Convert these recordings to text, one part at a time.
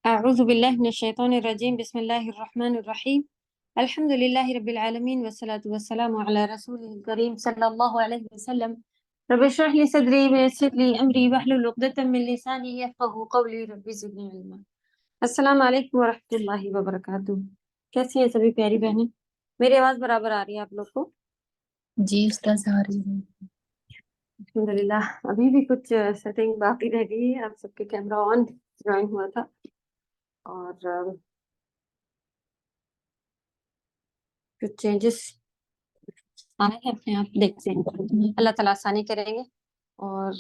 أعوذ بالله من الشيطان الرجيم بسم الله الرحمن الرحيم الحمد لله رب العالمين والصلاة والسلام على رسوله الكريم صلى الله عليه وسلم رب اشرح لي صدري ويسر لي أمري واحلل عقدة من لساني يفقهوا قولي رب زدني علما. السلام علیکم ورحمۃ اللہ وبرکاتہ. کیسی ہیں سبھی پیاری بہنیں؟ میری آواز برابر آ رہی ہے آپ لوگ کو؟ جی استاذ آ رہی ہے. الحمدللہ. ابھی بھی کچھ سیٹنگ باقی رہ گئی ہے. آپ سب کے کیمرہ آن جوائن ہوا تھا اور کچھ چینجز آئے ہیں اپنے آپ دیکھتے ہیں. اللہ تعالیٰ آسانی کریں گے اور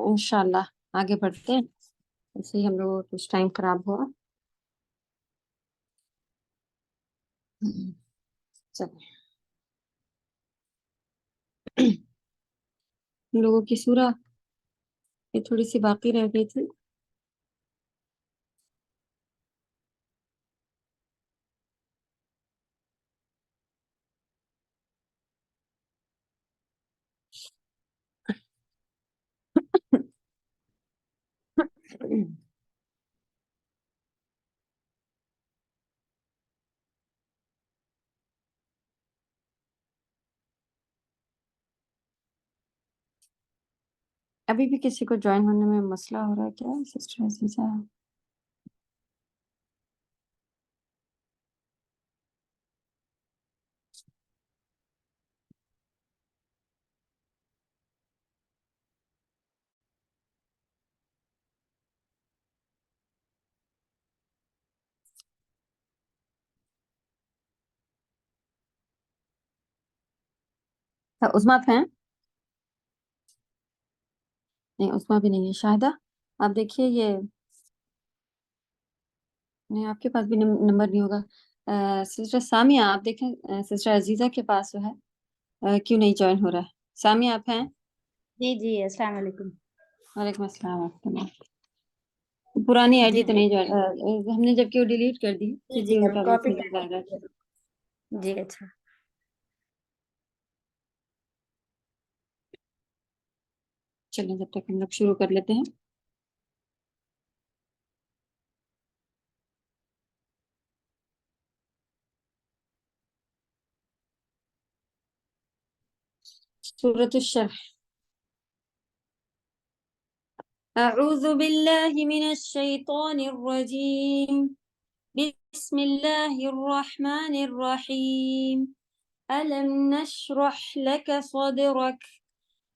انشاءاللہ آگے بڑھتے ہیں. ایسے ہی ہم لوگوں کو کچھ ٹائم خراب ہوا. چلیں ہم لوگوں کی سورہ یہ تھوڑی سی باقی رہ گئی تھی. ابھی بھی کسی کو جوائن ہونے میں مسئلہ ہو رہا ہے کیا سسٹر عزیزہ؟ عظمیٰ ہیں؟ نہیں عظمیٰ بھی نہیں ہے. شاہدہ آپ دیکھیے یہ نہیں آپ کے پاس بھی نمبر نہیں ہوگا. سسٹر سامیہ آپ دیکھیں سسٹر عزیزہ کے پاس جو ہے کیوں نہیں جوائن ہو رہا ہے. سامیہ آپ ہیں؟ جی السلام علیکم. وعلیکم السلام ورحمۃ اللہ. پرانی آئی ڈی تو نہیں جوائن ہم نے جبکہ وہ ڈیلیٹ کر دی کیونکہ ان کا کاپی میسج آ رہا تھا. جی اچھا. چلیں جب تک ہم لوگ شروع کر لیتے ہیں. سورۃ الشرح. اعوذ باللہ من الشیطان الرجیم بسم اللہ الرحمن الرحیم ألم نشرح لك صدرك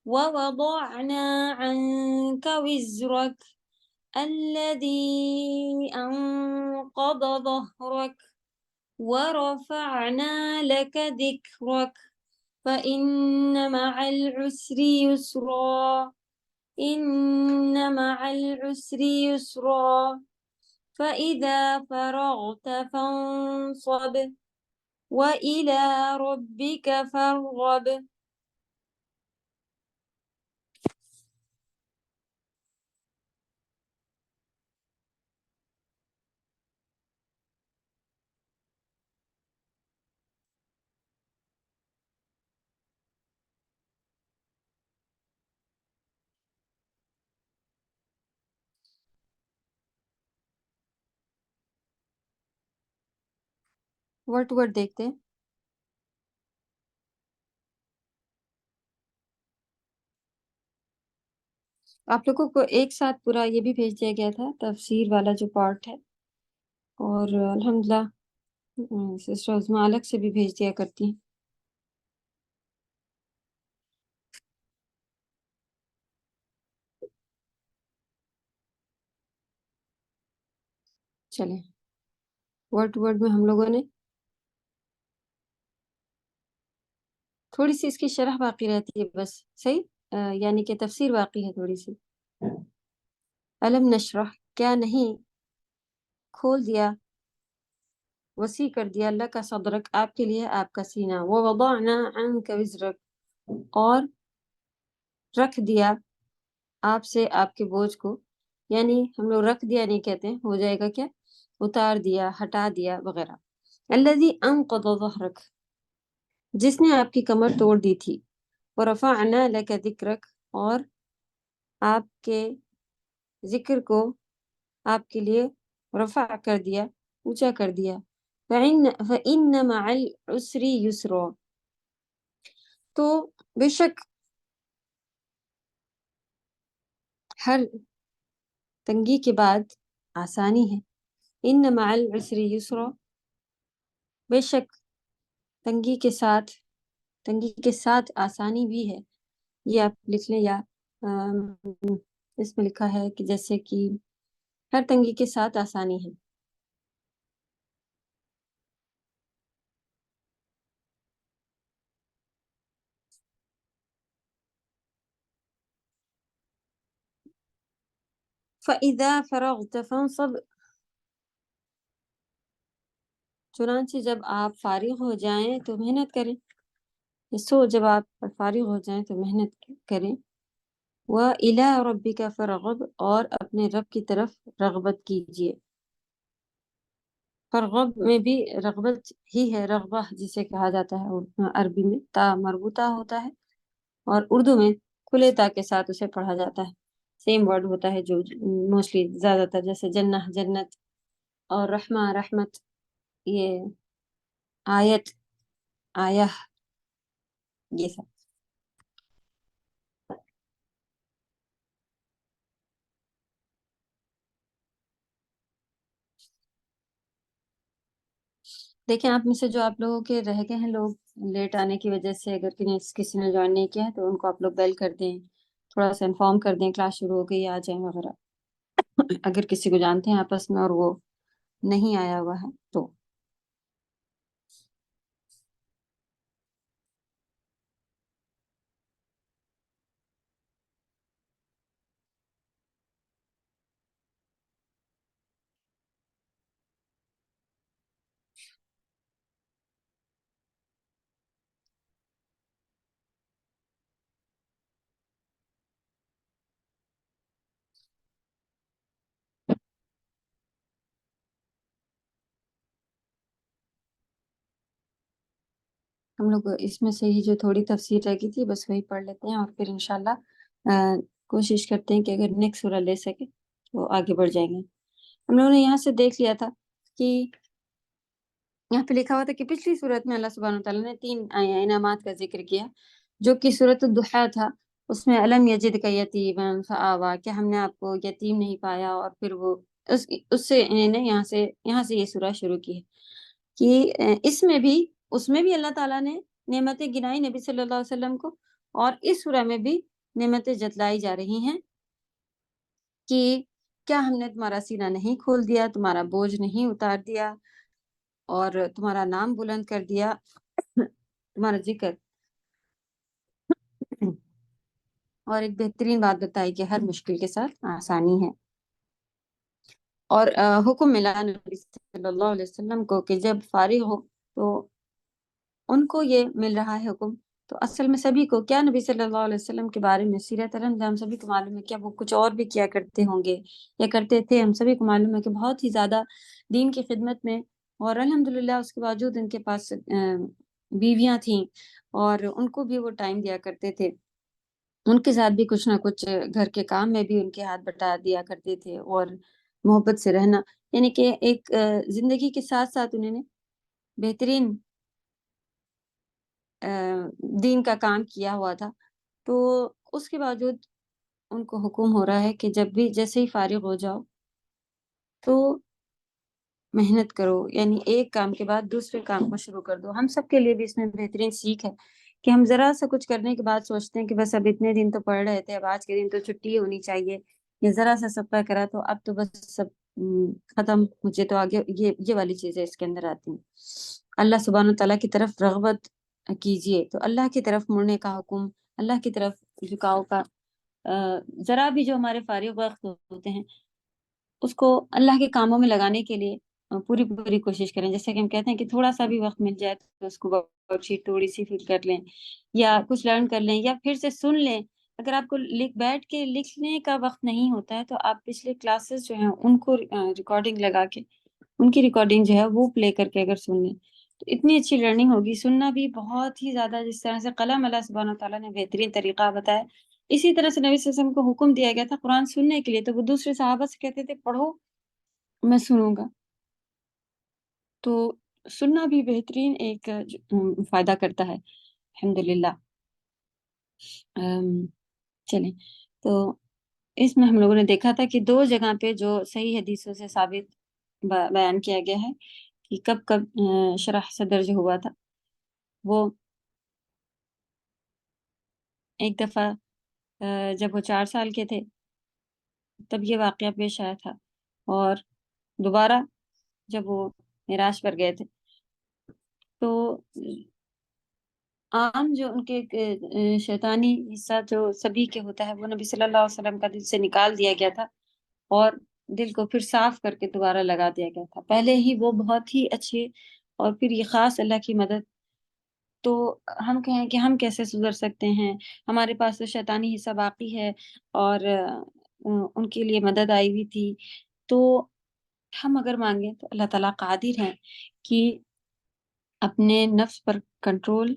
ووضعنا عنك وزرك الذي أنقض ظهرك ورفعنا لك ذكرك فإن مع العسر يسرا إن مع العسر يسرا فإذا فرغت فانصب وَإِلَى رَبِّكَ فَارْغَب. ورڈ ٹو ورڈ دیکھتے ہیں. آپ لوگوں کو ایک ساتھ پورا یہ بھی بھیج دیا گیا تھا تفسیر والا جو پارٹ ہے اور الحمدللہ سسٹر عظمیٰ الگ سے بھی بھیج دیا کرتی ہیں. چلیں ورڈ ٹو ورڈ میں ہم لوگوں نے تھوڑی سی اس کی شرح باقی رہتی ہے بس. صحیح یعنی کہ تفسیر باقی ہے تھوڑی سی. علم نشرح کیا نہیں کھول دیا وسیع کر دیا اللہ کا صدرک آپ کے لیے آپ کا سینہ. ووضعنا عنک وزرک اور رکھ دیا آپ سے آپ کے بوجھ کو. یعنی ہم لوگ رکھ دیا نہیں کہتے ہیں, ہو جائے گا کیا اتار دیا ہٹا دیا وغیرہ. الذی انقض ظہرک جس نے آپ کی کمر توڑ دی تھی. ورفعنا لک ذکرک اور آپ کے ذکر کو آپ کے لیے رفع کر دیا، اونچا کر دیا. فَإِنَّ مَعَ الْعُسْرِ يُسْرًا، تو بے شک ہر تنگی کے بعد آسانی ہے. ان مع العسر یسرا، بے شک تنگی کے ساتھ آسانی بھی ہے. یہ آپ لکھ لیں، یا اس میں لکھا ہے کہ جیسے کہ ہر تنگی کے ساتھ آسانی ہے. فَإِذَا فَرَغْتَ فَانْصَبْ، چنانچہ جب آپ فارغ ہو جائیں تو محنت کریں. جب آپ فارغ ہو جائیں تو محنت کریں. وَإِلَىٰ رَبِّكَ فَارْغَب، اور اپنے رب کی طرف رغبت کیجیے. فرغب میں بھی رغبت ہی ہے، رغبہ جسے کہا جاتا ہے عربی میں تا مربوطہ ہوتا ہے، اور اردو میں کھلے تا کے ساتھ اسے پڑھا جاتا ہے. سیم ورڈ ہوتا ہے جو موسٹلی زیادہ تر، جیسے جنہ جنت، اور رحمہ رحمت، یہ آیت آیہ، یہ سب. دیکھیں آپ میں سے جو آپ لوگوں کے رہ گئے ہیں لوگ لیٹ آنے کی وجہ سے، اگر کسی نے جوائن نہیں کیا ہے تو ان کو آپ لوگ بیل کر دیں، تھوڑا سا انفارم کر دیں کلاس شروع ہو گئی، آ جائیں وغیرہ. اگر کسی کو جانتے ہیں آپس میں اور وہ نہیں آیا ہوا ہے تو. ہم لوگ اس میں سے ہی جو تھوڑی تفسیر رہ گئی تھی بس وہی پڑھ لیتے ہیں، اور پھر انشاءاللہ کوشش کرتے ہیں کہ اگر نیکسٹ سورہ لے سکے تو آگے بڑھ جائیں گے. ہم لوگوں نے یہاں سے دیکھ لیا تھا کہ یہاں پہ لکھا ہوا تھا کہ پچھلی صورت میں اللہ سبحانہ وتعالیٰ نے 3 انعامات کا ذکر کیا، جو کہ صورت الضحیٰ تھا. اس میں الم یجدک یتیما فآویٰ، کہ ہم نے آپ کو یتیم نہیں پایا، اور پھر وہ اس سے انہوں نے یہاں سے یہ سورہ شروع کی ہے کہ اس میں بھی اللہ تعالیٰ نے نعمتیں گنائی نبی صلی اللہ علیہ وسلم کو، اور اس سورہ میں بھی نعمتیں جتلائی جا رہی ہیں کہ کیا ہم نے تمہارا سینہ نہیں کھول دیا، تمہارا بوجھ نہیں اتار دیا، اور تمہارا نام بلند کر دیا، تمہارا ذکر. اور ایک بہترین بات بتائی کہ ہر مشکل کے ساتھ آسانی ہے. اور حکم ملا نبی صلی اللہ علیہ وسلم کو کہ جب فارغ ہو تو ان کو یہ مل رہا ہے حکم. تو اصل میں سبھی کو کیا نبی صلی اللہ علیہ وسلم کے بارے میں سیرت علم ہم سبھی کو معلوم ہے، کیا وہ کچھ اور بھی کیا کرتے ہوں گے یا کرتے تھے. ہم سبھی کو معلوم ہے کہ بہت ہی زیادہ دین کی خدمت میں، اور الحمدللہ اس کے باوجود ان کے پاس بیویاں تھیں اور ان کو بھی وہ ٹائم دیا کرتے تھے، ان کے ساتھ بھی کچھ نہ کچھ گھر کے کام میں بھی ان کے ہاتھ بٹا دیا کرتے تھے، اور محبت سے رہنا، یعنی کہ ایک زندگی کے ساتھ ساتھ انہوں نے بہترین دین کا کام کیا ہوا تھا. تو اس کے باوجود ان کو حکم ہو رہا ہے کہ جب بھی جیسے ہی فارغ ہو جاؤ تو محنت کرو، یعنی ایک کام کے بعد دوسرے کام کو شروع کر دو. ہم سب کے لیے بھی اس میں بہترین سیکھ ہے کہ ہم ذرا سا کچھ کرنے کے بعد سوچتے ہیں کہ بس اب اتنے دن تو پڑھ رہے تھے، اب آج کے دن تو چھٹی ہونی چاہیے، یا ذرا سا صدقہ کرا تو اب تو بس سب ختم، مجھے تو آگے یہ والی چیزیں اس کے اندر آتی ہیں. اللہ سبحانہ تعالیٰ کی طرف رغبت کیجیے، تو اللہ کی طرف مڑنے کا حکم، اللہ کی طرف جھکاؤ کا. ذرا بھی جو ہمارے فارغ وقت ہوتے ہیں اس کو اللہ کے کاموں میں لگانے کے لیے پوری کوشش کریں. جیسے کہ ہم کہتے ہیں کہ تھوڑا سا بھی وقت مل جائے تو اس کو ورک شیٹ تھوڑی سی فل کر لیں، یا کچھ لرن کر لیں، یا پھر سے سن لیں. اگر آپ کو بیٹھ کے لکھنے کا وقت نہیں ہوتا ہے تو آپ پچھلے کلاسز جو ہیں ان کو ریکارڈنگ لگا کے، ان کی ریکارڈنگ جو ہے وہ پلے کر کے اگر سن لیں تو اتنی اچھی لرننگ ہوگی. سننا بھی بہت ہی زیادہ، جس طرح سے قلم اللہ سبحانہ تعالیٰ نے بہترین طریقہ بتایا، اسی طرح سے نبی صلی اللہ علیہ وسلم کو حکم دیا گیا تھا قرآن سننے کے لیے. تو وہ دوسرے صحابہ سے کہتے تھے پڑھو، میں سنوں گا. تو سننا بھی بہترین ایک فائدہ کرتا ہے الحمدللہ. چلیں تو اس میں ہم لوگوں نے دیکھا تھا کہ 2 جگہ پہ جو صحیح حدیثوں سے ثابت بیان کیا گیا ہے کہ کب کب شرح صدر جو ہوا تھا، وہ ایک دفعہ جب وہ 4 سال کے تھے تب یہ واقعہ پیش آیا تھا، اور دوبارہ جب وہ معراج پر گئے تھے تو عام جو ان کے شیطانی حصہ جو سبھی کے ہوتا ہے وہ نبی صلی اللہ علیہ وسلم کا دل سے نکال دیا گیا تھا اور دل کو پھر صاف کر کے دوبارہ لگا دیا گیا تھا. پہلے ہی وہ بہت ہی اچھے اور پھر یہ خاص اللہ کی مدد. تو ہم کہیں کہ ہم کیسے سدھر سکتے ہیں، ہمارے پاس تو شیطانی حصہ باقی ہے اور ان کے لیے مدد آئی ہوئی تھی. تو ہم اگر مانگیں تو اللہ تعالیٰ قادر ہیں کہ اپنے نفس پر کنٹرول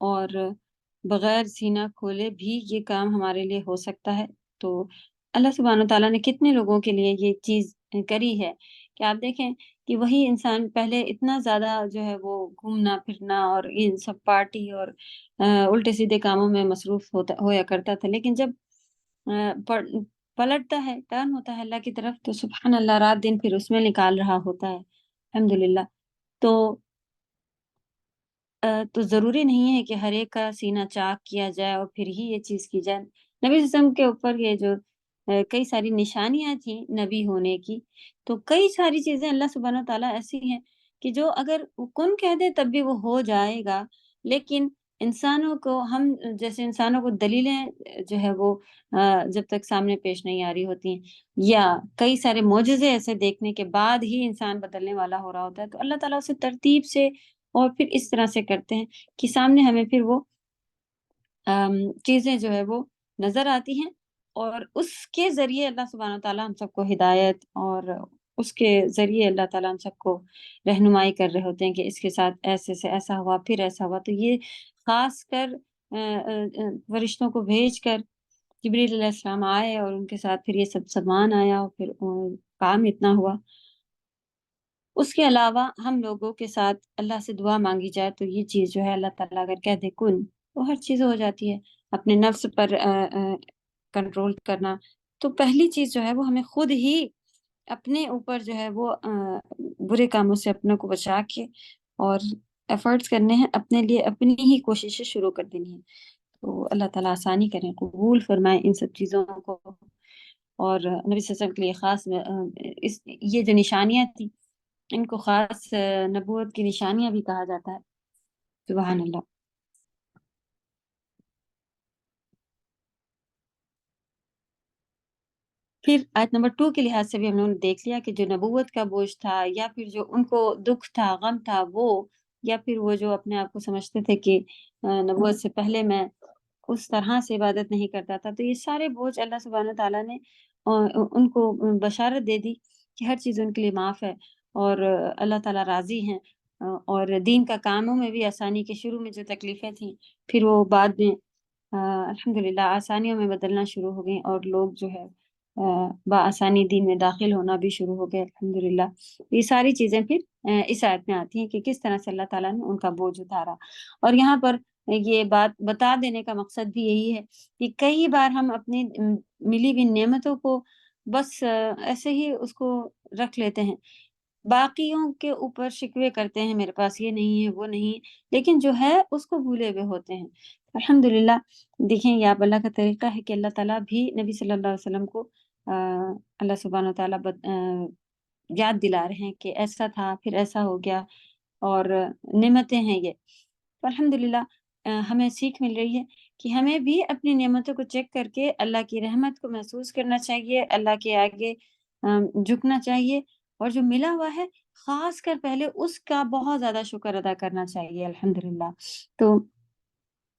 اور بغیر سینہ کھولے بھی یہ کام ہمارے لیے ہو سکتا ہے. تو اللہ سبحانہ تعالیٰ نے کتنے لوگوں کے لیے یہ چیز کری ہے کہ آپ دیکھیں کہ وہی انسان پہلے اتنا زیادہ جو ہے وہ گھومنا پھرنا اور ان سب پارٹی اور الٹے سیدھے کاموں میں مصروف ہویا کرتا تھا، لیکن جب پلٹتا ہے، ٹرن ہوتا ہے اللہ کی طرف، تو سبحان اللہ رات دن پھر اس میں نکال رہا ہوتا ہے الحمدللہ. تو ضروری نہیں ہے کہ ہر ایک کا سینہ چاک کیا جائے اور پھر ہی یہ چیز کی جائے. نبی صلی اللہ علیہ وسلم کے اوپر یہ جو کئی ساری نشانیاں تھیں نبی ہونے کی، تو کئی ساری چیزیں اللہ سبحانہ تعالیٰ ایسی ہیں کہ جو اگر کن کہہ دے تب بھی وہ ہو جائے گا. لیکن انسانوں کو، ہم جیسے انسانوں کو دلیلیں جو ہے وہ جب تک سامنے پیش نہیں آ رہی ہوتی ہیں، یا کئی سارے معجزے ایسے دیکھنے کے بعد ہی انسان بدلنے والا ہو رہا ہوتا ہے، تو اللہ تعالیٰ اسے ترتیب سے اور پھر اس طرح سے کرتے ہیں کہ سامنے ہمیں پھر وہ چیزیں جو ہے وہ نظر آتی ہیں، اور اس کے ذریعے اللہ سبحانہ تعالیٰ ہم سب کو ہدایت، اور اس کے ذریعے اللہ تعالیٰ ہم سب کو رہنمائی کر رہے ہوتے ہیں کہ اس کے ساتھ ایسے سے ایسا ہوا، پھر ایسا ہوا. تو یہ خاص کر فرشتوں کو بھیج کر جبریل علیہ السلام آئے اور ان کے ساتھ پھر یہ سب سامان آیا اور پھر کام اتنا ہوا. اس کے علاوہ ہم لوگوں کے ساتھ اللہ سے دعا مانگی جائے تو یہ چیز جو ہے اللہ تعالیٰ اگر کہہ دے کن، تو ہر چیز ہو جاتی ہے. اپنے نفس پر کنٹرول کرنا، تو پہلی چیز جو ہے وہ ہمیں خود ہی اپنے اوپر جو ہے وہ برے کاموں سے اپنے کو بچا کے اور ایفرٹس کرنے ہیں اپنے لیے، اپنی ہی کوششیں شروع کر دینی ہے. تو اللہ تعالیٰ آسانی کریں، قبول فرمائیں ان سب چیزوں کو. اور نبی صلی اللہ علیہ وسلم کے لیے خاص یہ جو نشانیاں تھیں ان کو خاص نبوت کی نشانیاں بھی کہا جاتا ہے. سبحان اللہ. پھر آیت نمبر 2 کے لحاظ سے بھی ہم لوگوں نے دیکھ لیا کہ جو نبوت کا بوجھ تھا، یا پھر جو ان کو دکھ تھا، غم تھا، وہ، یا پھر وہ جو اپنے آپ کو سمجھتے تھے کہ نبوت سے پہلے میں اس طرح سے عبادت نہیں کرتا تھا، تو یہ سارے بوجھ اللہ سبحانہ تعالیٰ نے ان کو بشارت دے دی کہ ہر چیز ان کے لیے معاف ہے اور اللہ تعالیٰ راضی ہیں. اور دین کا کاموں میں بھی آسانی کے شروع میں جو تکلیفیں تھیں پھر وہ بعد میں الحمدللہ آسانیوں میں بدلنا شروع ہو گئیں، اور لوگ جو ہے بآسانی دین میں داخل ہونا بھی شروع ہو گئے الحمدللہ. یہ ساری چیزیں پھر اس آیت میں آتی ہیں کہ کس طرح سے اللہ تعالیٰ نے ان کا بوجھ اتارا. اور یہاں پر یہ بات بتا دینے کا مقصد بھی یہی ہے کہ کئی بار ہم اپنی ملی ہوئی نعمتوں کو بس ایسے ہی اس کو رکھ لیتے ہیں، باقیوں کے اوپر شکوے کرتے ہیں، میرے پاس یہ نہیں ہے، وہ نہیں، لیکن جو ہے اس کو بھولے ہوئے ہوتے ہیں. الحمدللہ دیکھیں یہ آپ اللہ کا طریقہ ہے کہ اللہ تعالیٰ بھی نبی صلی اللہ علیہ وسلم کو اللہ سبحانہ تعالیٰ یاد دلا رہے ہیں کہ ایسا تھا پھر ایسا ہو گیا، اور نعمتیں ہیں یہ. تو الحمدللہ ہمیں سیکھ مل رہی ہے کہ ہمیں بھی اپنی نعمتوں کو چیک کر کے اللہ کی رحمت کو محسوس کرنا چاہیے، اللہ کے آگے جھکنا چاہیے، اور جو ملا ہوا ہے خاص کر پہلے اس کا بہت زیادہ شکر ادا کرنا چاہیے الحمدللہ. تو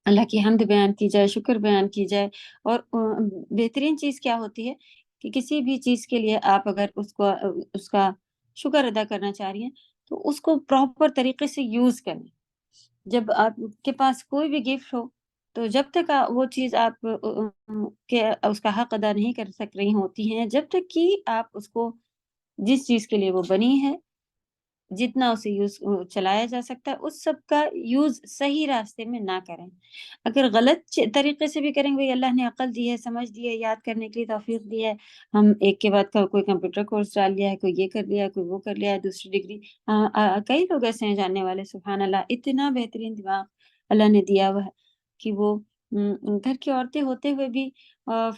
اللہ کی حمد بیان کی جائے، شکر بیان کی جائے. اور بہترین چیز کیا ہوتی ہے کہ کسی بھی چیز کے لیے آپ اگر اس کا شکر ادا کرنا چاہ رہی ہیں تو اس کو پراپر طریقے سے یوز کریں. جب آپ کے پاس کوئی بھی گفٹ ہو تو جب تک وہ چیز آپ اس کا حق ادا نہیں کر سک رہی ہوتی ہیں، جب تک کہ آپ اس کو جس چیز کے لیے وہ بنی ہے، جتنا اسے چلایا جا سکتا ہے، اس سب کا یوز صحیح راستے میں نہ کریں۔ اگر غلط طریقے سے بھی کریں گے، اللہ نے عقل دی ہے، سمجھ دی ہے، یاد کرنے کے لیے توفیق دی ہے، ہم ایک کے بعد کوئی کمپیوٹر کورس ڈال لیا ہے، کوئی یہ کر لیا ہے، کوئی وہ کر لیا ہے، دوسری ڈگری، کئی لوگ ایسے ہیں جاننے والے، سبحان اللہ، اتنا بہترین دماغ اللہ نے دیا ہوا ہے کہ وہ گھر کی عورتیں ہوتے ہوئے بھی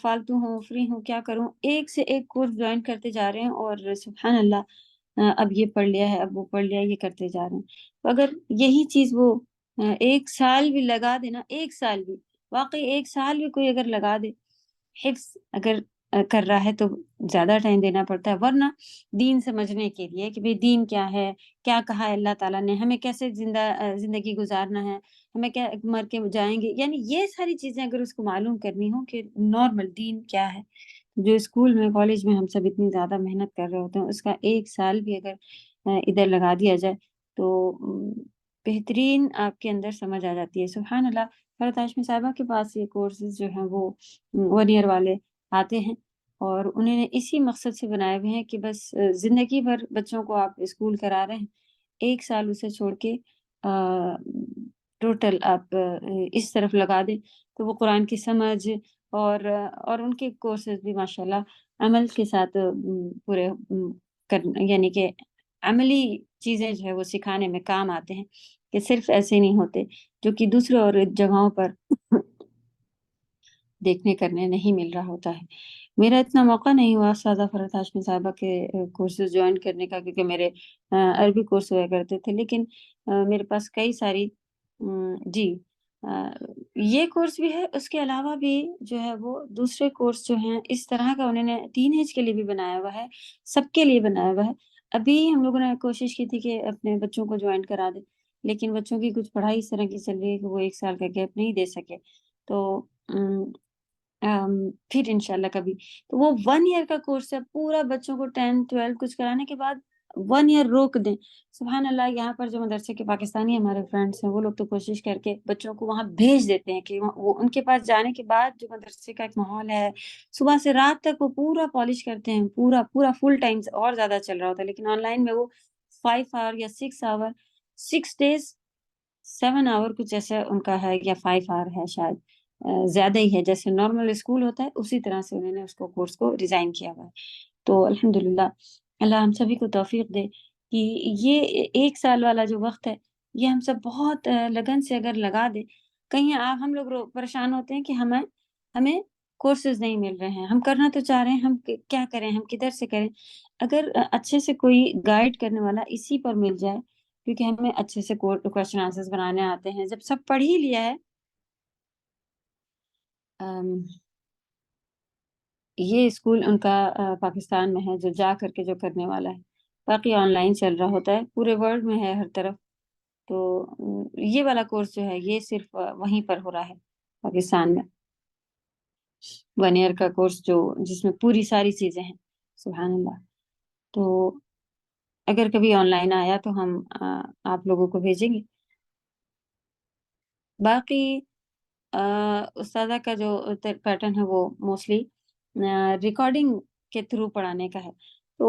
فالتو ہوں، فری ہوں، کیا کروں، ایک سے ایک کورس جوائن کرتے جا رہے ہیں، اور سبحان اللہ اب یہ پڑھ لیا ہے، اب وہ پڑھ لیا، یہ کرتے جا رہے ہیں۔ تو اگر یہی چیز وہ 1 سال بھی لگا دے نا، 1 سال بھی، واقعی 1 سال بھی کوئی اگر لگا دے، حفظ اگر کر رہا ہے تو زیادہ ٹائم دینا پڑتا ہے، ورنہ دین سمجھنے کے لیے کہ بھئی دین کیا ہے، کیا کہا ہے اللہ تعالیٰ نے، ہمیں کیسے زندگی گزارنا ہے، ہمیں کیا مر کے جائیں گے، یعنی یہ ساری چیزیں اگر اس کو معلوم کرنی ہو کہ نارمل دین کیا ہے، جو اسکول میں کالج میں ہم سب اتنی زیادہ محنت کر رہے ہوتے ہیں، اس کا 1 سال بھی اگر ادھر لگا دیا جائے تو بہترین آپ کے اندر سمجھ آ جاتی ہے۔ سبحان اللہ، حضرت ہاشمی صاحبہ کے پاس یہ کورسز جو ہیں وہ 1 ایئر والے آتے ہیں، اور انہوں نے اسی مقصد سے بنائے ہوئے ہیں کہ بس زندگی بھر بچوں کو آپ اسکول کرا رہے ہیں، 1 سال اسے چھوڑ کے ٹوٹل آپ اس طرف لگا دیں تو وہ قرآن کی سمجھ اور ان کے کورسز بھی ماشاءاللہ عمل کے ساتھ پورے یعنی کہ عملی چیزیں جو ہے وہ سکھانے میں کام آتے ہیں، کہ صرف ایسے نہیں ہوتے جو کہ دوسرے اور جگہوں پر دیکھنے کرنے نہیں مل رہا ہوتا ہے۔ میرا اتنا موقع نہیں ہوا سادہ فرحت ہاشمی صاحبہ کے کورسز جوائن کرنے کا، کیونکہ میرے عربی کورس ہوا کرتے تھے، لیکن میرے پاس کئی ساری جی یہ کورس بھی ہے، اس کے علاوہ بھی جو ہے وہ دوسرے کورس جو ہیں اس طرح کا انہوں نے ٹین ایج کے لیے بھی بنایا ہوا ہے، سب کے لیے بنایا ہوا ہے۔ ابھی ہم لوگوں نے کوشش کی تھی کہ اپنے بچوں کو جوائن کرا دیں، لیکن بچوں کی کچھ پڑھائی اس طرح کی چل رہی ہے کہ وہ 1 سال کا گیپ نہیں دے سکے، تو پھر انشاءاللہ کبھی، تو وہ 1 ایئر کا کورس ہے، پورا بچوں کو 10 12 کچھ کرانے کے بعد 1 ایئر روک دیں۔ سبحان اللہ، یہاں پر جو مدرسے کے پاکستانی ہمارے فرینڈس ہیں، وہ لوگ تو کوشش کر کے بچوں کو وہاں بھیج دیتے ہیں کہ وہ ان کے پاس جانے کے بعد جو مدرسے کا ایک ماحول ہے، صبح سے رات تک وہ پورا پالش کرتے ہیں، پورا فل ٹائم اور زیادہ چل رہا ہوتا ہے، لیکن آن لائن میں وہ 5 آور یا 6 آور 6 days 7 آور کچھ ایسا ان کا ہے، یا 5 آور ہے شاید، زیادہ ہی ہے، جیسے نارمل اسکول ہوتا ہے اسی طرح سے انہوں نے اس کو کورس کو ڈیزائن کیا ہوا ہے۔ تو الحمدللہ اللہ ہم سبھی کو توفیق دے کہ یہ 1 سال والا جو وقت ہے یہ ہم سب بہت لگن سے اگر لگا دیں، کہیں ہم لوگ پریشان ہوتے ہیں کہ ہمیں کورسز نہیں مل رہے ہیں، ہم کرنا تو چاہ رہے ہیں، ہم کیا کریں، ہم کدھر سے کریں۔ اگر اچھے سے کوئی گائیڈ کرنے والا اسی پر مل جائے، کیونکہ ہمیں اچھے سے کوشچن آنسرز بنانے آتے ہیں، جب سب پڑھ ہی لیا ہے، یہ اسکول ان کا پاکستان میں ہے جو جا کر کے جو کرنے والا ہے، باقی آن لائن چل رہا ہوتا ہے، پورے ورلڈ میں ہے ہر طرف۔ تو یہ والا کورس جو ہے یہ صرف وہیں پر ہو رہا ہے پاکستان میں، 1 ایئر کا کورس جس میں پوری ساری چیزیں ہیں، سبحان اللہ۔ تو اگر کبھی آن لائن آیا تو ہم آپ لوگوں کو بھیجیں گے۔ باقی استاذہ کا جو پیٹرن ہے وہ موسٹلی ریکارڈنگ کے تھرو پڑھانے کا ہے، تو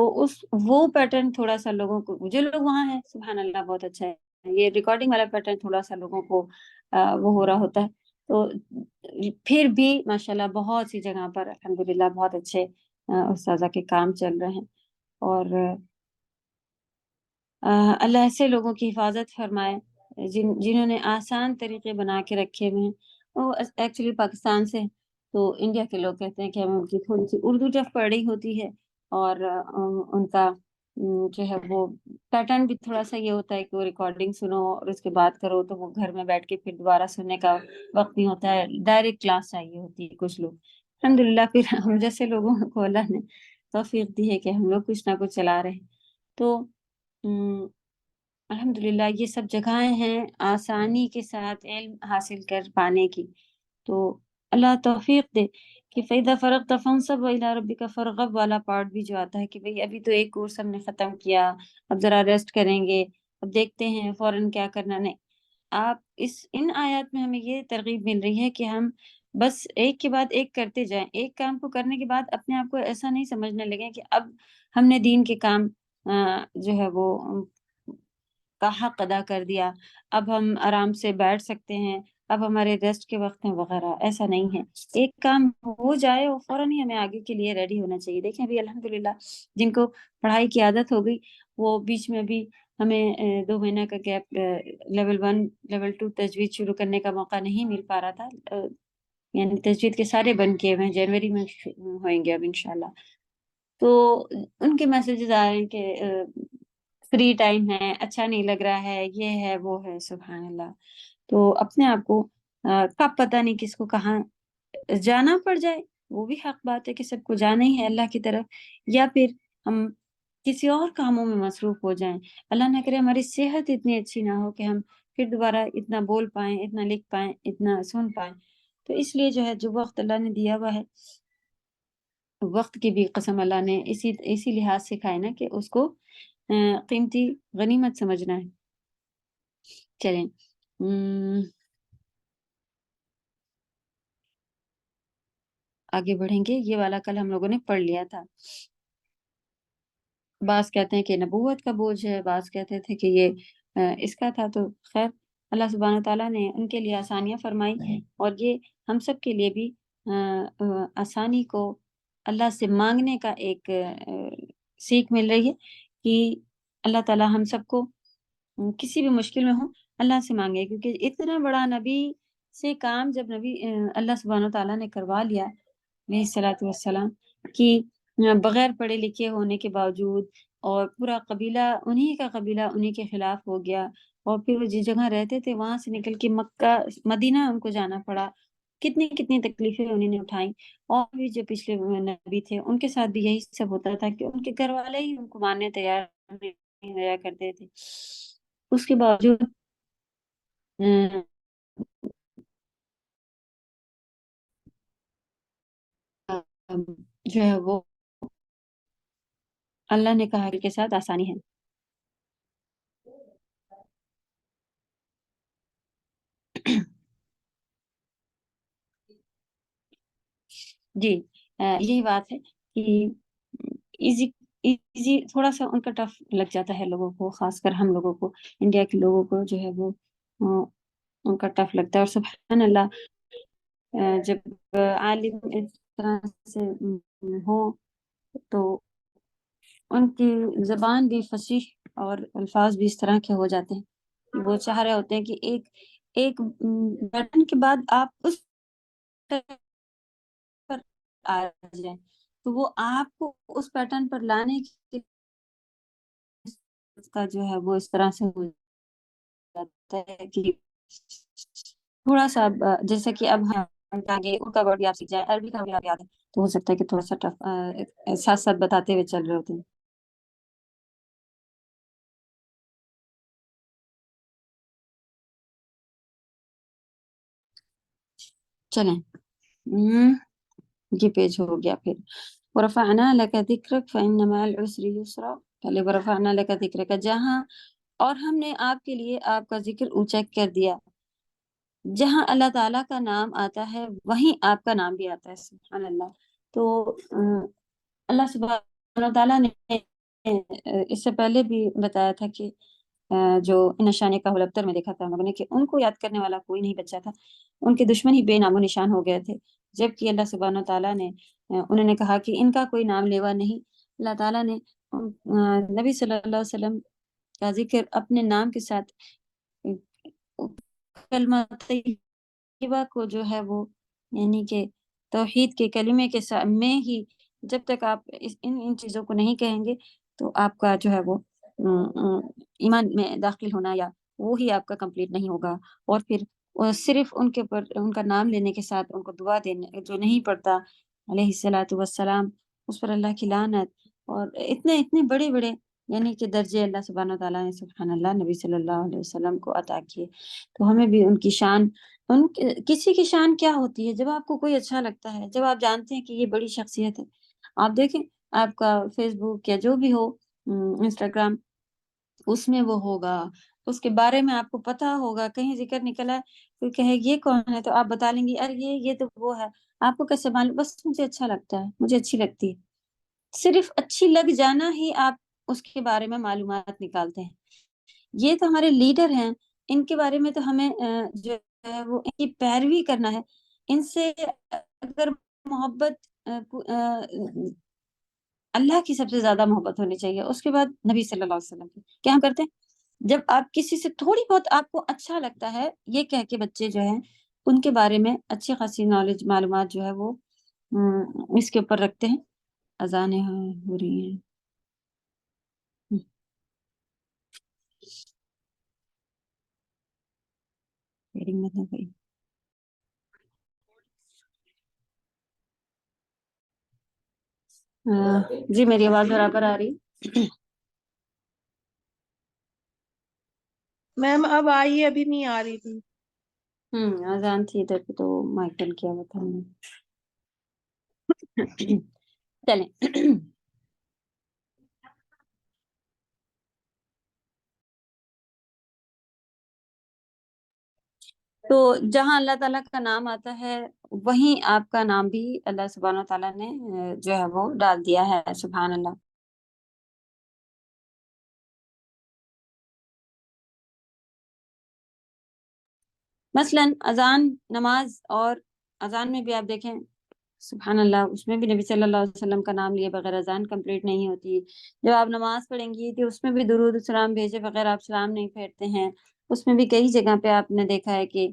وہ پیٹرن تھوڑا سا لوگوں کو، جو لوگ وہاں ہیں سبحان اللہ بہت اچھا ہے، یہ ریکارڈنگ والا پیٹرن تھوڑا سا لوگوں کو وہ ہو رہا ہوتا ہے، تو پھر بھی ماشاءاللہ بہت سی جگہ پر الحمدللہ بہت اچھے استاذہ کے کام چل رہے ہیں، اور اللہ ایسے لوگوں کی حفاظت فرمائے جنہوں نے آسان طریقے بنا کے رکھے ہوئے ہیں۔ وہ ایکچولی پاکستان سے، تو انڈیا کے لوگ کہتے ہیں کہ ہمیں ان کی تھوڑی سی اردو جب پڑھی ہوتی ہے، اور ان کا جو ہے وہ پیٹرن بھی تھوڑا سا یہ ہوتا ہے کہ وہ ریکارڈنگ سنو اور اس کے بعد کرو، تو وہ گھر میں بیٹھ کے پھر دوبارہ سننے کا وقت نہیں ہوتا ہے، ڈائریکٹ کلاس چاہیے ہوتی ہے کچھ لوگ۔ الحمدللہ پھر ہم جیسے لوگوں کو اللہ نے توفیق دی ہے کہ ہم لوگ کچھ نہ کچھ چلا رہے ہیں، تو الحمدللہ یہ سب جگہیں ہیں آسانی کے ساتھ علم حاصل کر پانے کی، تو اللہ توفیق دے کہ فَإِذَا فَرَغْتَ فَانْصَبْ وَإِلَىٰ رَبِّكَ فَارْغَب والا پارٹ بھی جو آتا ہے کہ بھئی ابھی تو ایک کورس ہم نے ختم کیا، اب ذرا ریسٹ کریں گے، اب دیکھتے ہیں فوراً کیا کرنا، نہیں، آپ ان آیات میں ہمیں یہ ترغیب مل رہی ہے کہ ہم بس ایک کے بعد ایک کرتے جائیں. ایک کام کو کرنے کے بعد اپنے آپ کو ایسا نہیں سمجھنے لگیں کہ اب ہم نے دین کے کام جو ہے وہ کا حق ادا کر دیا، اب ہم آرام سے بیٹھ سکتے ہیں، اب ہمارے ریسٹ کے وقت ہیں وغیرہ. ایسا نہیں ہے. ایک کام ہو جائے اور فوراً ہی ہمیں آگے کے لیے ریڈی ہونا چاہیے. دیکھیں ابھی الحمدللہ جن کو پڑھائی کی عادت ہو گئی وہ بیچ میں بھی ہمیں 2 مہینہ کا گیپ لیول 1 لیول 2 تجوید شروع کرنے کا موقع نہیں مل پا رہا تھا. یعنی تجوید کے سارے بند کیے ہوئے ہیں، جنوری میں ہوئیں گے اب انشاءاللہ. تو ان کے میسیجز آ رہے ہیں کہ فری ٹائم ہے، اچھا نہیں لگ رہا ہے، یہ ہے وہ ہے. سبحان اللہ. تو اپنے آپ کو کب پتہ نہیں کس کو کہاں جانا پڑ جائے. وہ بھی حق بات ہے کہ سب کو جانا ہی ہے اللہ کی طرف، یا پھر ہم کسی اور کاموں میں مصروف ہو جائیں. اللہ نہ کرے ہماری صحت اتنی اچھی نہ ہو کہ ہم پھر دوبارہ اتنا بول پائیں، اتنا لکھ پائیں، اتنا سن پائیں. تو اس لیے جو ہے جو وقت اللہ نے دیا ہوا ہے، وقت کی بھی قسم اللہ نے اسی لحاظ سے کھائے نا کہ اس کو قیمتی غنیمت سمجھنا ہے. چلیں آگے بڑھیں گے. یہ والا کل ہم لوگوں نے پڑھ لیا تھا. بعض کہتے ہیں کہ نبوت کا بوجھ ہے، بعض کہتے تھے کہ یہ اس کا تھا. تو خیر اللہ سبحانہ تعالیٰ نے ان کے لیے آسانیاں فرمائی، اور یہ ہم سب کے لیے بھی آسانی کو اللہ سے مانگنے کا ایک سیکھ مل رہی ہے کہ اللہ تعالیٰ ہم سب کو کسی بھی مشکل میں ہوں اللہ سے مانگے. کیونکہ اتنا بڑا نبی سے کام جب نبی اللہ سبحانہ تعالیٰ نے کروا لیا علیہ الصلوۃ والسلام، کہ بغیر پڑھے لکھے ہونے کے باوجود، اور پورا قبیلہ انہی کے خلاف ہو گیا، اور پھر وہ جس جگہ رہتے تھے وہاں سے نکل کے مکہ مدینہ ان کو جانا پڑا. کتنی کتنی تکلیفیں انہوں نے اٹھائیں. اور بھی جو پچھلے نبی تھے ان کے ساتھ بھی یہی سب ہوتا تھا کہ ان کے گھر والے ہی ان کو ماننے تیار نہیں ہوا کرتے تھے. اس کے باوجود جو ہے وہ اللہ نے کہا کہ کے ساتھ آسانی ہے. جی یہی بات ہے کہ ایزی تھوڑا سا ان کا ٹف لگ جاتا ہے لوگوں کو، خاص کر ہم لوگوں کو، انڈیا کے لوگوں کو جو ہے وہ ان کا ٹف لگتا ہے. اور سبحان اللہ جب عالم اس طرح سے ہو تو ان کی زبان بھی فصیح اور الفاظ بھی اس طرح کے ہو جاتے ہیں. وہ چاہ رہے ہوتے ہیں کہ ایک بٹن کے بعد آپ اس پر آ جائیں، تو وہ آپ کو اس پیٹرن پر لانے کے کا جو ہے وہ اس طرح سے ہو جاتا ہے کہ تھوڑا سا جیسے کہ اب ہم آگے ان کا ورڈ بھی آپ سیکھ جائیں، عربی کا بھی آپ یاد ہے تو ہو سکتا ہے کہ تھوڑا سا ٹف ساتھ ساتھ بتاتے ہوئے چل رہے ہوتے ہیں. چلیں یہ پیج ہو گیا. پھر ورفعنا لك ذکرک فإن مع العسر یسرا. پہلے ورفعنا لك ذکرک، جہاں اور ہم نے آپ کے لیے آپ کا ذکر اونچا کر دیا. جہاں اللہ تعالیٰ کا نام آتا ہے وہیں آپ کا نام بھی آتا ہے. سبحان اللہ. تو اللہ سبحانہ تعالیٰ نے اس سے پہلے بھی بتایا تھا کہ جو نشان کا الابتر میں دیکھا تھا ہم لوگوں نے کہ ان کو یاد کرنے والا کوئی نہیں بچا تھا، ان کے دشمن ہی بے نام و نشان ہو گئے تھے. جبکہ اللہ سبحانہ تعالیٰ نے انہوں نے کہا کہ ان کا کوئی نام لیوا نہیں. اللہ تعالیٰ نے نبی صلی اللہ علیہ وسلم کا ذکر اپنے نام کے ساتھ کلمہ طیبہ کو جو ہے وہ یعنی کہ توحید کے کلمے کے میں ہی، جب تک آپ ان چیزوں کو نہیں کہیں گے تو آپ کا جو ہے وہ ایمان میں داخل ہونا یا وہی آپ کا کمپلیٹ نہیں ہوگا. اور پھر صرف ان کے پر ان کا نام لینے کے ساتھ ان کو دعا دینے جو نہیں پڑھتا علیہ الصلاۃ والسلام، اس پر اللہ کی لعنت. اور اتنے بڑے بڑے یعنی کہ درجے اللہ سبحانہ تعالیٰ نے سبحان اللہ نبی صلی اللہ علیہ وسلم کو عطا کیے. تو ہمیں بھی ان کی شان، کسی کی شان کیا ہوتی ہے جب آپ کو کوئی اچھا لگتا ہے، جب آپ جانتے ہیں کہ یہ بڑی شخصیت ہے. آپ دیکھیں آپ کا فیس بک یا جو بھی ہو انسٹاگرام، اس میں وہ ہوگا اس کے بارے میں آپ کو پتا ہوگا، کہیں ذکر نکلا ہے، کوئی کہے یہ کون ہے تو آپ بتا لیں گی ارے یہ تو وہ ہے. آپ کو کیسے معلوم؟ بس مجھے اچھا لگتا ہے، مجھے اچھی لگتی ہے. صرف اچھی لگ جانا ہی آپ اس کے بارے میں معلومات نکالتے ہیں. یہ تو ہمارے لیڈر ہیں، ان کے بارے میں تو ہمیں جو ہے وہ ان کی پیروی کرنا ہے. ان سے اگر محبت اللہ کی سب سے زیادہ محبت ہونی چاہیے، اس کے بعد نبی صلی اللہ علیہ وسلم کی. کیا ہم کرتے ہیں جب آپ کسی سے تھوڑی بہت آپ کو اچھا لگتا ہے، یہ کہہ کے بچے جو ہیں ان کے بارے میں اچھی خاصی نالج معلومات جو ہے وہ اس کے اوپر رکھتے ہیں. اذانیں ہو رہی ہیں. جی میری آواز برابر آ رہی؟ میم اب آئی، ابھی نہیں آ رہی تھی. اذان تھی ادھر پہ تو مائیکل کیا ہوا تھا ہم نے. چلیں. تو جہاں اللہ تعالیٰ کا نام آتا ہے وہیں آپ کا نام بھی اللہ سبحانہ وتعالیٰ نے جو ہے وہ ڈال دیا ہے. سبحان اللہ. مثلاً اذان نماز، اور اذان میں بھی آپ دیکھیں سبحان اللہ، اس میں بھی نبی صلی اللہ علیہ وسلم کا نام لیے بغیر اذان کمپلیٹ نہیں ہوتی. جب آپ نماز پڑھیں گی تو اس میں بھی درود السلام بھیجے بغیر آپ سلام نہیں پھیرتے ہیں. اس میں بھی کئی جگہ پہ آپ نے دیکھا ہے کہ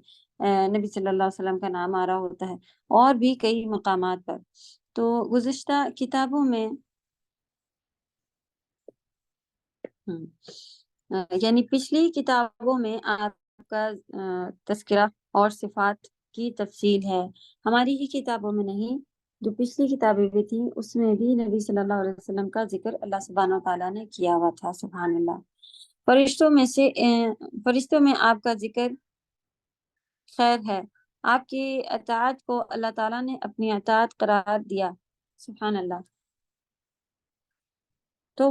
نبی صلی اللہ علیہ وسلم کا نام آ رہا ہوتا ہے، اور بھی کئی مقامات پر. تو گزشتہ کتابوں میں یعنی پچھلی کتابوں میں آپ کا تذکرہ اور صفات کی تفصیل ہے. ہماری ہی کتابوں میں نہیں، جو پچھلی کتابیں بھی تھیں اس میں بھی نبی صلی اللہ علیہ وسلم کا ذکر اللہ سبحانہ وتعالیٰ نے کیا ہوا تھا. سبحان اللہ. فرشتوں میں آپ کا ذکر خیر ہے. آپ کی اطاعت کو اللہ تعالیٰ نے اپنی اطاعت قرار دیا. سبحان اللہ. تو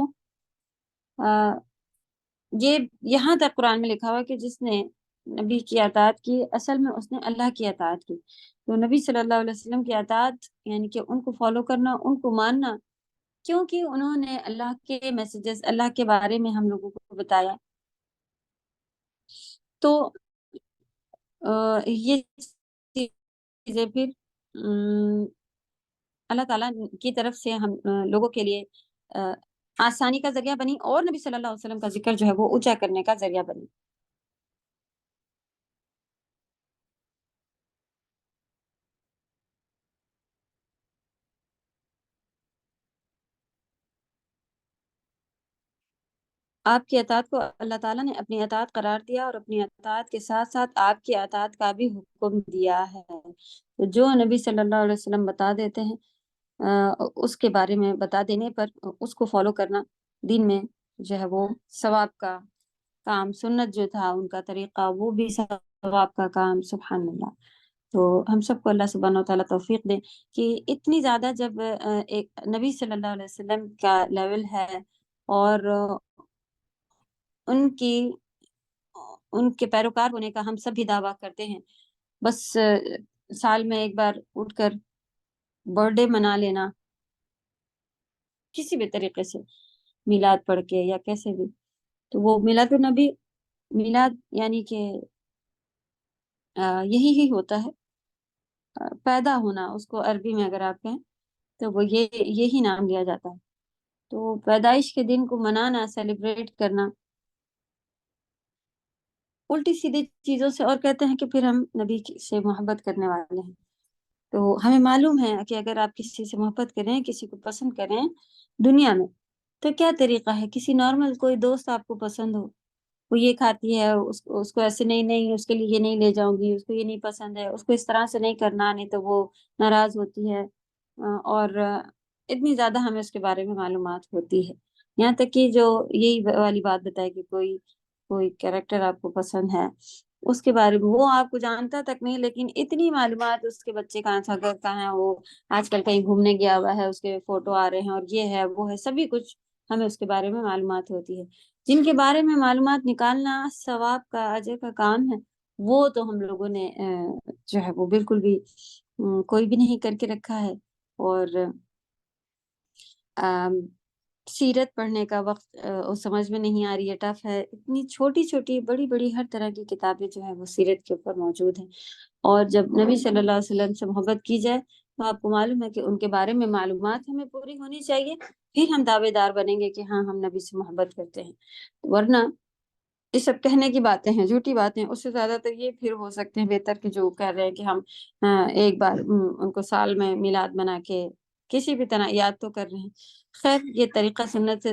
یہ یہاں تک قرآن میں لکھا ہوا کہ جس نے نبی کی اطاعت کی اصل میں اس نے اللہ کی اطاعت کی. تو نبی صلی اللہ علیہ وسلم کی اطاعت یعنی کہ ان کو فالو کرنا، ان کو ماننا، کیونکہ انہوں نے اللہ کے میسیجز، اللہ کے بارے میں ہم لوگوں کو بتایا. تو یہ چیزیں پھر اللہ تعالیٰ کی طرف سے ہم لوگوں کے لیے آسانی کا ذریعہ بنی، اور نبی صلی اللہ علیہ وسلم کا ذکر جو ہے وہ اونچا کرنے کا ذریعہ بنی. آپ کی اطاعت کو اللہ تعالیٰ نے اپنی اطاعت قرار دیا، اور اپنی اطاعت کے ساتھ ساتھ آپ کی اطاعت کا بھی حکم دیا ہے. تو جو نبی صلی اللہ علیہ وسلم بتا دیتے ہیں اس کے بارے میں بتا دینے پر اس کو فالو کرنا دین میں جو ہے وہ ثواب کا کام. سنت جو تھا ان کا طریقہ وہ بھی ثواب کا کام. سبحان اللہ. تو ہم سب کو اللہ سبحانہ وتعالیٰ توفیق دے کہ اتنی زیادہ جب ایک نبی صلی اللہ علیہ وسلم کا لیول ہے، اور ان کے پیروکار ہونے کا ہم سب بھی دعویٰ کرتے ہیں، بس سال میں ایک بار اٹھ کر برتھ ڈے منا لینا کسی بھی طریقے سے، میلاد پڑھ کے یا کیسے بھی، تو وہ میلاد النبی، میلاد یعنی کہ یہی ہی ہوتا ہے پیدا ہونا. اس کو عربی میں اگر آپ کہیں تو وہ یہی نام لیا جاتا ہے. تو پیدائش کے دن کو منانا، سیلیبریٹ کرنا الٹی سیدھی چیزوں سے، اور کہتے ہیں کہ پھر ہم نبی سے محبت کرنے والے ہیں. تو ہمیں معلوم ہے کہ اگر آپ کسی سے محبت کریں، کسی کو پسند کریں دنیا میں، تو کیا طریقہ ہے. کسی نارمل کوئی دوست آپ کو پسند ہو، وہ یہ کھاتی ہے، اس کو ایسے نہیں اس کے لیے یہ نہیں لے جاؤں گی، اس کو یہ نہیں پسند ہے، اس کو اس طرح سے نہیں کرنا، نہیں تو وہ ناراض ہوتی ہے. اور اتنی زیادہ ہمیں اس کے بارے میں معلومات ہوتی ہے، یہاں تک کہ جو یہی والی بات بتائے کہ کوئی کیریکٹر آپ کو پسند ہے، اس کے بارے میں وہ آپ کو جانتا تک نہیں، لیکن اتنی معلومات اس کے بچے کہاں تھا، گھر کہاں ہے، وہ آج کل کہیں گھومنے گیا ہوا ہے، اس کے فوٹو آ رہے ہیں، اور یہ ہے وہ ہے، سبھی کچھ ہمیں اس کے بارے میں معلومات ہوتی ہے. جن کے بارے میں معلومات نکالنا ثواب کا اجر کا کام ہے، وہ تو ہم لوگوں نے جو ہے وہ بالکل بھی کوئی بھی نہیں کر کے رکھا ہے. اور سیرت پڑھنے کا وقت سمجھ میں نہیں آ رہی ہے، ٹف ہے. اتنی چھوٹی چھوٹی بڑی بڑی ہر طرح کی کتابیں جو ہیں وہ سیرت کے اوپر موجود ہیں. اور جب نبی صلی اللہ علیہ وسلم سے محبت کی جائے تو آپ کو معلوم ہے کہ ان کے بارے میں معلومات ہمیں پوری ہونی چاہیے، پھر ہم دعوے دار بنیں گے کہ ہاں ہم نبی سے محبت کرتے ہیں. ورنہ یہ سب کہنے کی باتیں ہیں، جھوٹی باتیں. اس سے زیادہ تو یہ پھر ہو سکتے ہیں بہتر کہ جو کہہ رہے ہیں کہ ہم ایک بار ان کو سال میں میلاد بنا کے کسی بھی طرح یاد تو کر رہے ہیں. خیر یہ طریقہ سنت سے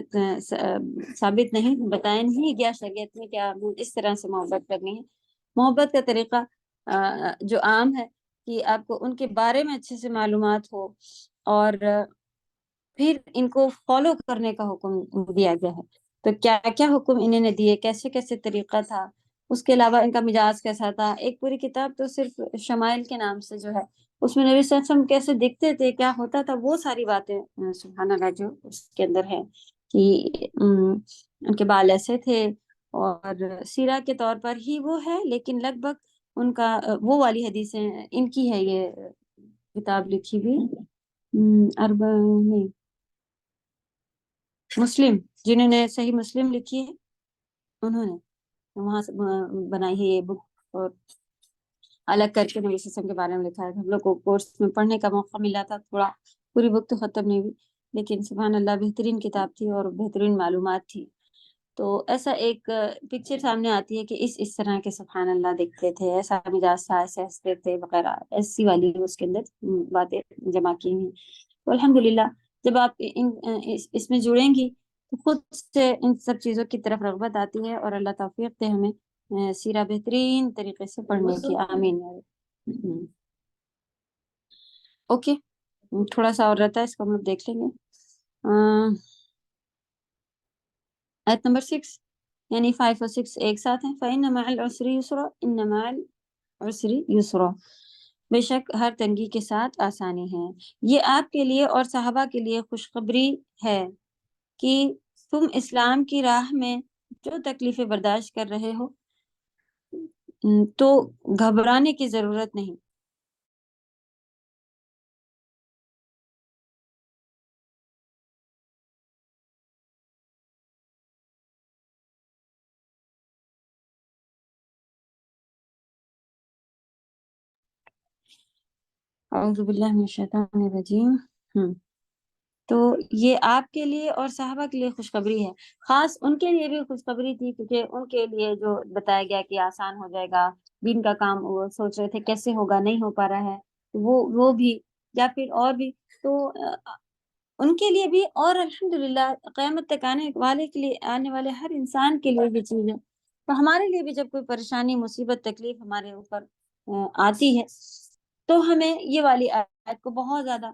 ثابت نہیں، بتایا نہیں گیا شریعت میں کیا اس طرح سے محبت کرنی ہے. محبت کا طریقہ جو عام ہے کہ آپ کو ان کے بارے میں اچھے سے معلومات ہو اور پھر ان کو فالو کرنے کا حکم دیا گیا ہے. تو کیا کیا حکم انہوں نے دیے، کیسے کیسے طریقہ تھا، اس کے علاوہ ان کا مزاج کیسا تھا. ایک پوری کتاب تو صرف شمائل کے نام سے جو ہے اس میں نبی صلی اللہ علیہ وسلم کیسے دکھتے تھے، کیا ہوتا تھا، وہ ساری باتیں سبحان اللہ جو اس کے اندر ہے کہ ان کے بال ایسے تھے. اور سیرہ کے طور پر ہی وہ ہے، لیکن لگ بھگ ان کا وہ والی حدیثیں ان کی ہے. یہ کتاب لکھی ہوئی نہیں مسلم، جنہوں نے صحیح مسلم لکھی ہے انہوں نے وہاں سے بنائی ہے یہ بک، اور الگ کر کے نبی صلی اللہ علیہ وسلم کے بارے میں لکھا ہے. ہم لوگ کو کورس میں پڑھنے کا موقع ملا تھا تھوڑا، پوری بک تو ختم نہیں ہوئی، لیکن سبحان اللہ بہترین کتاب تھی اور بہترین معلومات تھی. تو ایسا ایک پکچر سامنے آتی ہے کہ اس طرح کے سبحان اللہ دیکھتے تھے، ایسا مزاج تھا، ایسے ہنستے تھے وغیرہ، ایسی والی اس کے اندر باتیں جمع کی ہوئی. تو الحمدللہ جب آپ اس میں جڑیں گی تو خود سے ان سب چیزوں کی طرف رغبت آتی ہے، اور اللہ توفیق دے ہمیں سیرہ بہترین طریقے سے پڑھنے کی. آمین. اوکے تھوڑا سا اور رہتا ہے، اس کو ہم لوگ دیکھ لیں گے. آیت نمبر 6 یعنی 5 اور 6 ایک ساتھ ہیں. فَإِنَّ مَعَ الْعُسْرِ يُسْرًا إِنَّ مَعَ الْعُسْرِ يُسْرًا، بے شک ہر تنگی کے ساتھ آسانی ہے. یہ آپ کے لیے اور صحابہ کے لیے خوشخبری ہے کہ تم اسلام کی راہ میں جو تکلیفیں برداشت کر رہے ہو تو گھبرانے کی ضرورت نہیں. اعوذ باللہ من الشیطان الرجیم. تو یہ آپ کے لیے اور صحابہ کے لیے خوشخبری ہے. خاص ان کے لیے بھی خوشخبری تھی کیونکہ ان کے لیے جو بتایا گیا کہ آسان ہو جائے گا دین کا کام، وہ سوچ رہے تھے کیسے ہوگا، نہیں ہو پا رہا ہے، وہ بھی یا پھر اور بھی، تو ان کے لیے بھی، اور الحمدللہ قیامت تک آنے والے کے لیے، آنے والے ہر انسان کے لیے یہ چیز ہے. تو ہمارے لیے بھی جب کوئی پریشانی، مصیبت، تکلیف ہمارے اوپر آتی ہے تو ہمیں یہ والی آیت کو بہت زیادہ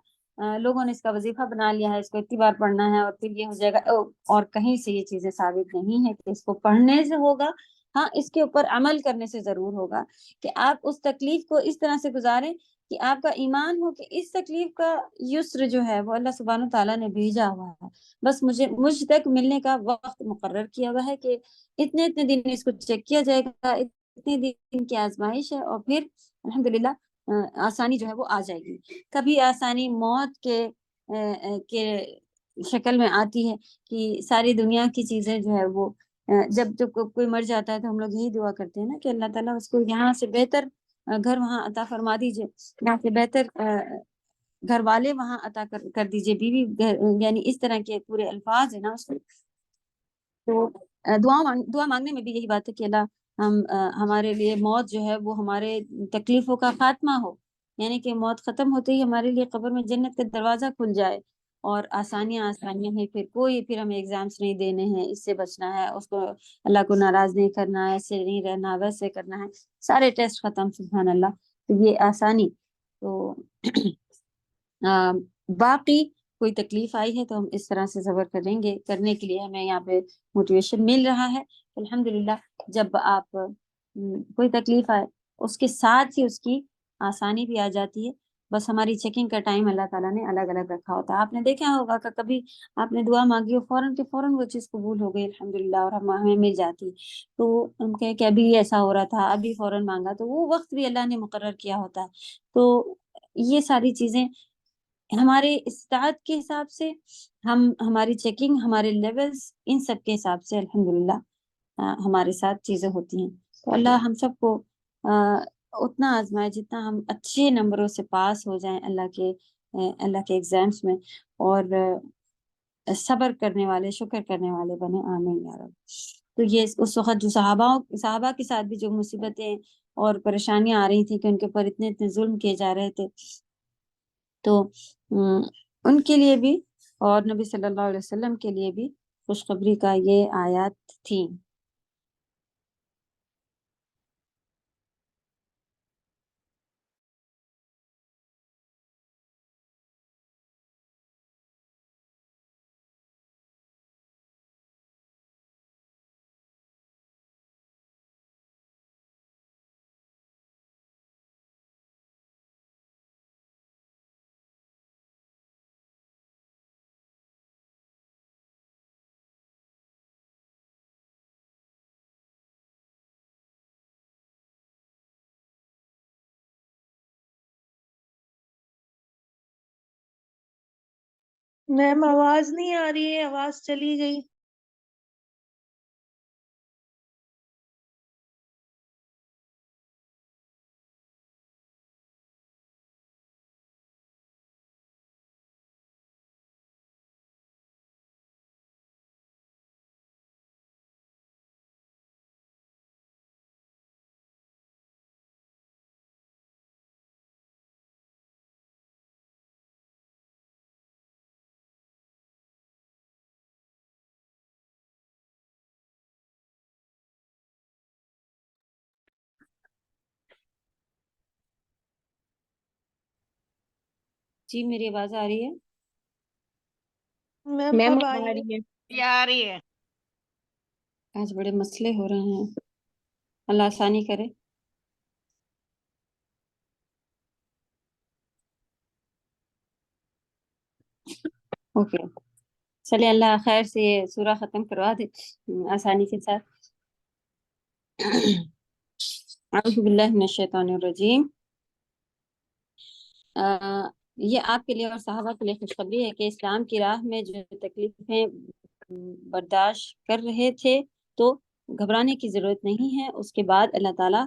لوگوں نے اس کا وظیفہ بنا لیا ہے، اس کو اتنی بار پڑھنا ہے اور پھر یہ ہو جائے گا. اور کہیں سے یہ چیزیں ثابت نہیں ہے کہ اس کو پڑھنے سے ہوگا. ہاں اس کے اوپر عمل کرنے سے ضرور ہوگا کہ آپ اس تکلیف کو اس طرح سے گزاریں کہ آپ کا ایمان ہو کہ اس تکلیف کا یسر جو ہے وہ اللہ سبحانہ تعالیٰ نے بھیجا ہوا ہے، بس مجھ تک ملنے کا وقت مقرر کیا ہوا ہے کہ اتنے دن اس کو چیک کیا جائے گا، اتنے دن کی آزمائش ہے، اور پھر الحمدللہ آسانی جو ہے وہ آ جائے گی. کبھی آسانی موت کے شکل میں آتی ہے کہ ساری دنیا کی چیزیں جو ہے وہ جب کوئی مر جاتا ہے تو ہم لوگ یہی دعا کرتے ہیں نا کہ اللہ تعالیٰ اس کو یہاں سے بہتر گھر وہاں عطا فرما دیجئے، یہاں سے بہتر گھر والے وہاں عطا کر دیجئے، بیوی، یعنی اس طرح کے پورے الفاظ ہیں نا اس میں. تو دعا مانگنے میں بھی یہی بات ہے کہ اللہ ہمارے لیے موت جو ہے وہ ہمارے تکلیفوں کا خاتمہ ہو، یعنی کہ موت ختم ہوتے ہی ہمارے لیے قبر میں جنت کا دروازہ کھل جائے اور آسانیاں ہیں. پھر ہمیں ایگزامس نہیں دینے ہیں، اس سے بچنا ہے، اس کو اللہ کو ناراض نہیں کرنا ہے، ایسے نہیں رہنا، ویسے کرنا ہے، سارے ٹیسٹ ختم سبحان اللہ. تو یہ آسانی. تو باقی کوئی تکلیف آئی ہے تو ہم اس طرح سے صبر کریں گے، کرنے کے لیے ہمیں یہاں پہ موٹیویشن مل رہا ہے. الحمدللہ جب آپ کوئی تکلیف آئے اس کے ساتھ ہی اس کی آسانی بھی آ جاتی ہے. بس ہماری چیکنگ کا ٹائم اللہ تعالیٰ نے الگ الگ رکھا ہوتا ہے. آپ نے دیکھا ہوگا کہ کبھی آپ نے دعا مانگی ہو فوراً کے فوراً وہ چیز قبول ہو گئی الحمدللہ اور ہمیں مل جاتی. تو ہم کہیں کہ ابھی ایسا ہو رہا تھا ابھی فوراً مانگا, تو وہ وقت بھی اللہ نے مقرر کیا ہوتا ہے. تو یہ ساری چیزیں ہمارے استطاعت کے حساب سے, ہماری چیکنگ, ہمارے لیولز, ان سب کے حساب سے الحمدللہ ہمارے ساتھ چیزیں ہوتی ہیں. تو اللہ ہم سب کو اتنا آزمائے جتنا ہم اچھے نمبروں سے پاس ہو جائیں اللہ کے ایگزامس میں, اور صبر کرنے والے, شکر کرنے والے بنے. آمین یا رب. تو یہ اس وقت جو صحابہ کے ساتھ بھی جو مصیبتیں اور پریشانیاں آ رہی تھیں کہ ان کے اوپر اتنے ظلم کیے جا رہے تھے, تو ان کے لیے بھی اور نبی صلی اللہ علیہ وسلم کے لیے بھی خوشخبری کا یہ آیات تھیں. میم آواز نہیں آ رہی ہے, آواز چلی گئی. جی میری آواز آ رہی ہے؟ میم میم اب آ آئی ہے. رہی ہے. یہ آ رہی ہے. آج بڑے مسئلے ہو رہے ہیں, اللہ آسانی کرے. اوکے, چلے اللہ خیر سے یہ سورہ ختم کروا دے آسانی کے ساتھ. اعوذ باللہ من الشیطان الرجیم. یہ آپ کے لیے اور صحابہ کے لیے خوشخبری ہے کہ اسلام کی راہ میں جو تکلیفیں برداشت کر رہے تھے تو گھبرانے کی ضرورت نہیں ہے. اس کے بعد اللہ تعالیٰ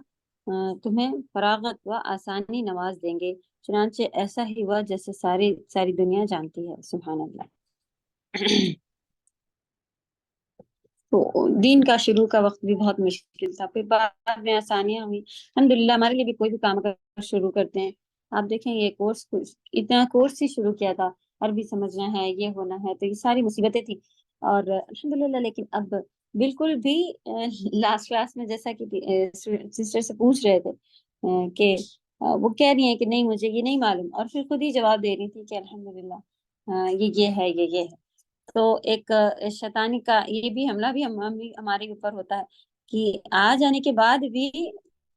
تمہیں فراغت و آسانی نواز دیں گے. چنانچہ ایسا ہی ہوا جیسے ساری دنیا جانتی ہے. سبحان اللہ. تو دین کا شروع کا وقت بھی بہت مشکل تھا, پھر بعد میں آسانیاں ہوئی الحمدللہ. ہمارے لیے بھی کوئی بھی کام اگر شروع کرتے ہیں, آپ دیکھیں یہ کورس اتنا کورس ہی شروع کیا تھا, عربی سمجھنا ہے, یہ ہونا ہے, تو یہ ساری مصیبتیں تھیں. اور الحمدللہ لیکن اب بالکل بھی لاسٹ کلاس میں جیسا کہ سسٹر سے پوچھ رہے تھے کہ وہ کہہ رہی ہیں کہ نہیں مجھے یہ نہیں معلوم, اور پھر خود ہی جواب دے رہی تھی کہ الحمدللہ یہ ہے, یہ ہے. تو ایک شیطانی کا یہ بھی حملہ بھی ہمارے اوپر ہوتا ہے کہ آ جانے کے بعد بھی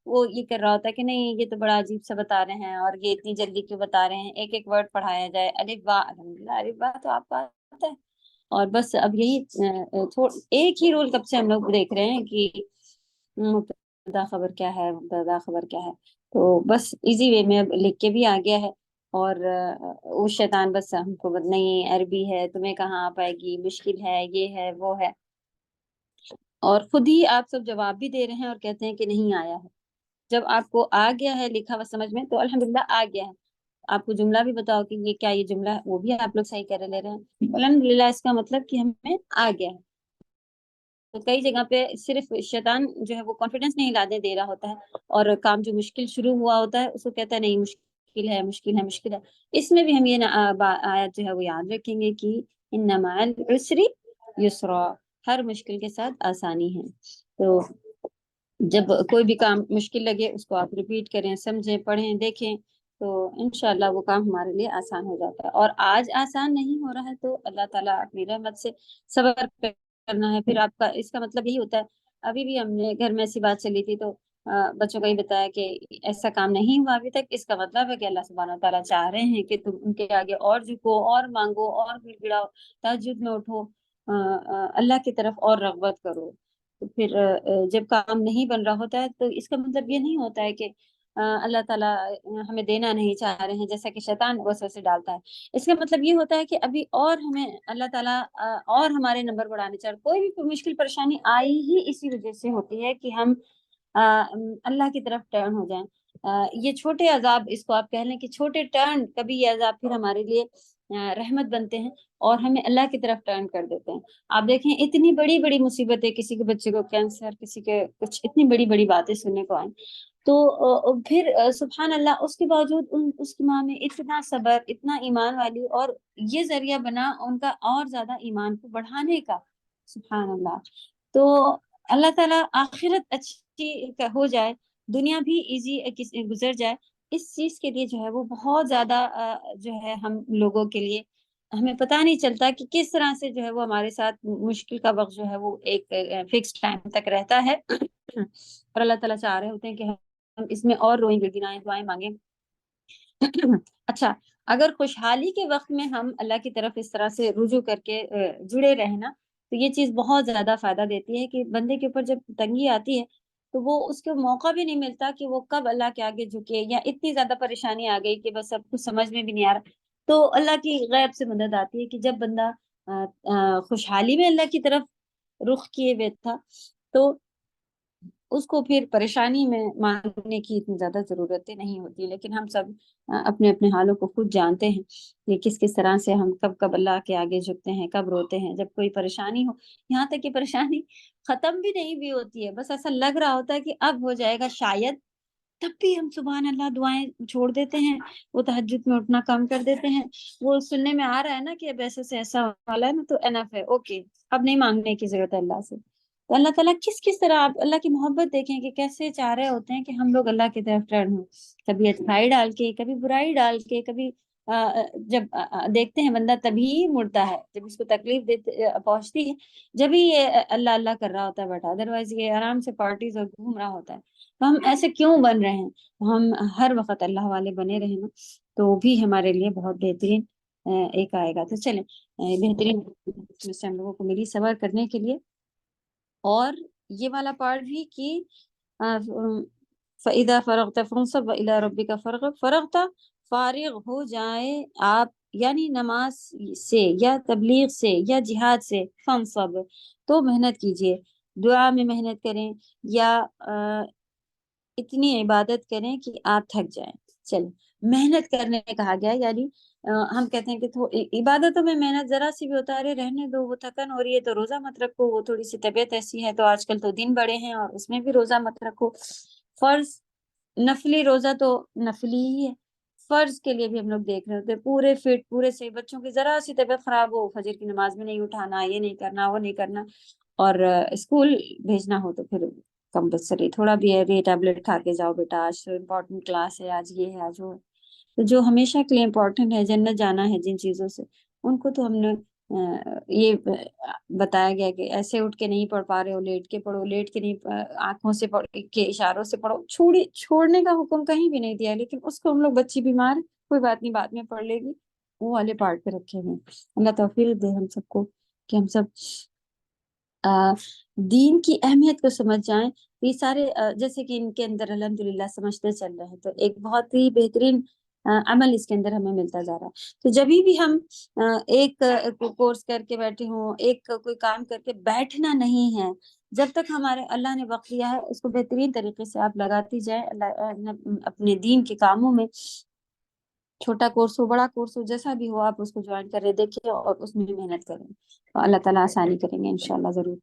وہ یہ کر رہا ہوتا ہے کہ نہیں یہ تو بڑا عجیب سا بتا رہے ہیں, اور یہ اتنی جلدی کیوں بتا رہے ہیں, ایک ایک ورڈ پڑھایا جائے, الف با. الحمدللہ الف با تو آپ کو آتا ہے. اور بس اب یہی ایک ہی رول کب سے ہم لوگ دیکھ رہے ہیں کہ مبتدا خبر کیا ہے, مبتدا خبر کیا ہے. تو بس ایزی وے میں اب لکھ کے بھی آ گیا ہے. اور وہ شیطان بس ہم کو نہیں عربی ہے, تمہیں کہاں آ پائے گی, مشکل ہے, یہ ہے, وہ ہے. اور خود ہی آپ سب جواب بھی دے رہے ہیں اور کہتے ہیں کہ نہیں آیا ہے. جب آپ کو آ گیا ہے لکھا ہوا سمجھ میں تو الحمدللہ آ گیا ہے. آپ کو جملہ بھی بتاؤ کہ یہ کیا یہ جملہ ہے, وہ بھی آپ لوگ صحیح کر لے رہے ہیں. الحمدللہ اس کا مطلب کہ ہمیں آ گیا ہے. تو کئی جگہ پہ صرف شیطان جو ہے وہ کانفیڈنس نہیں لانے دے رہا ہوتا ہے, اور کام جو مشکل شروع ہوا ہوتا ہے اس کو کہتا ہے نہیں مشکل ہے, مشکل ہے, مشکل ہے. اس میں بھی ہم یہ آیت جو ہے وہ یاد رکھیں گے کہ ان مع العسر یسرا, ہر مشکل کے ساتھ آسانی ہے. تو جب کوئی بھی کام مشکل لگے اس کو آپ ریپیٹ کریں, سمجھیں, پڑھیں, دیکھیں, تو انشاءاللہ وہ کام ہمارے لیے آسان ہو جاتا ہے. اور آج آسان نہیں ہو رہا ہے تو اللہ تعالیٰ اپنی رحمت سے صبر کرنا ہے. پھر آپ کا اس کا مطلب یہی ہوتا ہے. ابھی بھی ہم نے گھر میں ایسی بات چلی تھی تو بچوں کا یہ بتایا کہ ایسا کام نہیں ہوا ابھی تک، اس کا مطلب ہے کہ اللہ سبحانہ تعالیٰ چاہ رہے ہیں کہ تم ان کے آگے اور جھکو اور مانگو اور گڑ گڑاؤ، تہجد میں اٹھو، اللہ کی طرف اور رغبت کرو۔ تو پھر جب کام نہیں بن رہا ہوتا ہے تو اس کا مطلب یہ نہیں ہوتا ہے کہ اللہ تعالیٰ ہمیں دینا نہیں چاہ رہے ہیں، جیسا کہ شیطان وسوسے ڈالتا ہے۔ اس کا مطلب یہ ہوتا ہے کہ ابھی اور ہمیں اللہ تعالیٰ اور ہمارے نمبر بڑھانے چاہ رہے۔ کوئی بھی مشکل پریشانی آئی ہی اسی وجہ سے ہوتی ہے کہ ہم اللہ کی طرف ٹرن ہو جائیں۔ یہ چھوٹے عذاب، اس کو آپ کہہ لیں کہ چھوٹے ٹرن، کبھی یہ عذاب پھر ہمارے لیے رحمت بنتے ہیں اور ہمیں اللہ کی طرف ٹرن کر دیتے ہیں۔ آپ دیکھیں اتنی بڑی بڑی مصیبتیں، کسی کے بچے کو کینسر، کسی کے کچھ اتنی بڑی بڑی باتیں سننے کو آئیں، تو پھر سبحان اللہ اس کے باوجود اس کی ماں میں اتنا صبر، اتنا ایمان والی، اور یہ ذریعہ بنا ان کا اور زیادہ ایمان کو بڑھانے کا۔ سبحان اللہ۔ تو اللہ تعالیٰ آخرت اچھی ہو جائے، دنیا بھی ایزی گزر جائے، اس چیز کے لیے جو ہے وہ بہت زیادہ جو ہے ہم لوگوں کے لیے ہمیں پتہ نہیں چلتا کہ کس طرح سے جو ہے وہ ہمارے ساتھ مشکل کا وقت جو ہے وہ ایک فکس ٹائم تک رہتا ہے، اور اللہ تعالیٰ چاہ رہے ہوتے ہیں کہ ہم اس میں اور روئیں گڑگڑائیں، دعائیں مانگیں۔ اچھا، اگر خوشحالی کے وقت میں ہم اللہ کی طرف اس طرح سے رجوع کر کے جڑے رہنا، تو یہ چیز بہت زیادہ فائدہ دیتی ہے کہ بندے کے اوپر جب تنگی آتی ہے تو وہ اس کو موقع بھی نہیں ملتا کہ وہ کب اللہ کے آگے جھکے، یا اتنی زیادہ پریشانی آ گئی کہ بس سب کچھ سمجھ میں بھی نہیں آ رہا، تو اللہ کی غیب سے مدد آتی ہے کہ جب بندہ خوشحالی میں اللہ کی طرف رخ کیے ہوئے تھا تو اس کو پھر پریشانی میں مانگنے کی اتنی زیادہ ضرورتیں نہیں ہوتی۔ لیکن ہم سب اپنے اپنے حالوں کو خود جانتے ہیں کہ کس کس طرح سے ہم کب کب اللہ کے آگے جھکتے ہیں، کب روتے ہیں جب کوئی پریشانی ہو، یہاں تک کہ پریشانی ختم بھی نہیں بھی ہوتی ہے، بس ایسا لگ رہا ہوتا ہے کہ اب ہو جائے گا شاید، تب بھی ہم سبحان اللہ دعائیں چھوڑ دیتے ہیں، وہ تہجد میں اٹھنا کم کر دیتے ہیں۔ وہ سننے میں آ رہا ہے نا کہ اب ایسے سے ایسا والا ہے نا، تو انف ہے، اوکے، اب نہیں مانگنے کی ضرورت ہے اللہ سے۔ تو اللہ تعالیٰ کس طرح، آپ اللہ کی محبت دیکھیں کہ کیسے چاہ رہے ہوتے ہیں کہ ہم لوگ اللہ کی طرف ٹرن ہوں، کبھی اچھائی ڈال کے، کبھی برائی ڈال کے، کبھی جب دیکھتے ہیں بندہ تبھی مڑتا ہے جب اس کو تکلیف پہنچتی ہے، جب ہی یہ اللہ اللہ کر رہا ہوتا ہے بیٹھا، ادروائز یہ آرام سے پارٹیز اور گھوم رہا ہوتا ہے۔ تو ہم ایسے کیوں بن رہے ہیں؟ ہم ہر وقت اللہ والے بنے رہے نا، تو بھی ہمارے لیے بہت بہترین ایک آئے گا۔ تو چلیں، بہترین سے ہم لوگوں کو ملی صبر کرنے کے لیے، اور یہ والا پارٹ بھی کہ فَإِذَا فَرَغْتَ فَانصَبْ وَإِلَىٰ رَبِّكَ فَارْغَب، فرغتا، فارغ ہو جائیں آپ، یعنی نماز سے یا تبلیغ سے یا جہاد سے، فانصب تو محنت کیجئے، دعا میں محنت کریں، یا اتنی عبادت کریں کہ آپ تھک جائیں۔ چلیں، محنت کرنے کہا گیا، یعنی ہم کہتے ہیں کہ عبادتوں میں محنت ذرا سی بھی ہوتا ہے، ارے رہنے دو، وہ تھکن ہو رہی ہے تو روزہ مت رکھو، وہ تھوڑی سی طبیعت ایسی ہے تو آج کل تو دن بڑے ہیں اور اس میں بھی روزہ مت رکھو۔ فرض نفلی روزہ تو نفلی ہی ہے، فرض کے لیے بھی ہم لوگ دیکھ رہے ہوتے ہیں پورے فٹ، پورے سے بچوں کی ذرا سی طبیعت خراب ہو، فجر کی نماز میں نہیں اٹھانا، یہ نہیں کرنا، وہ نہیں کرنا، اور اسکول بھیجنا ہو تو پھر کمپلسری تھوڑا بھی ہے، ٹیبلٹ کھا کے جاؤ بیٹا، آج تو امپورٹنٹ کلاس ہے، آج یہ ہے، آج وہ ہے۔ تو جو ہمیشہ کے لیے امپورٹنٹ ہے، جنت جانا ہے جن چیزوں سے، ان کو تو ہم نے یہ بتایا گیا کہ ایسے اٹھ کے نہیں پڑھ پا رہے ہو، لیٹ کے پڑھو، لیٹ کے نہیں، آنکھوں سے پڑھ کے، اشاروں سے پڑھو، چھوڑنے کا حکم کہیں بھی نہیں دیا، لیکن اس کو ہم لوگ بچی بیمار، کوئی بات نہیں بعد میں پڑھ لے گی، وہ والے پارٹ پہ رکھے ہوئے۔ اللہ توفیق دے ہم سب کو کہ ہم سب دین کی اہمیت کو سمجھ جائیں۔ یہ سارے جیسے کہ ان کے اندر الحمدللہ سمجھتے چل رہے ہیں، تو ایک بہت ہی بہترین عمل اس کے اندر ہمیں ملتا جا رہا ہے۔ تو جب بھی ہم ایک کورس کر کے بیٹھے ہوں، ایک کوئی کام کر کے بیٹھنا نہیں ہے، جب تک ہمارے اللہ نے وقت دیا ہے اس کو بہترین طریقے سے آپ لگاتی جائیں اپنے دین کے کاموں میں، چھوٹا کورس ہو، بڑا کورس ہو، جیسا بھی ہو، آپ اس کو جوائن کریں، دیکھیں اور اس میں محنت کریں، تو اللہ تعالیٰ آسانی کریں گے انشاءاللہ ضرور۔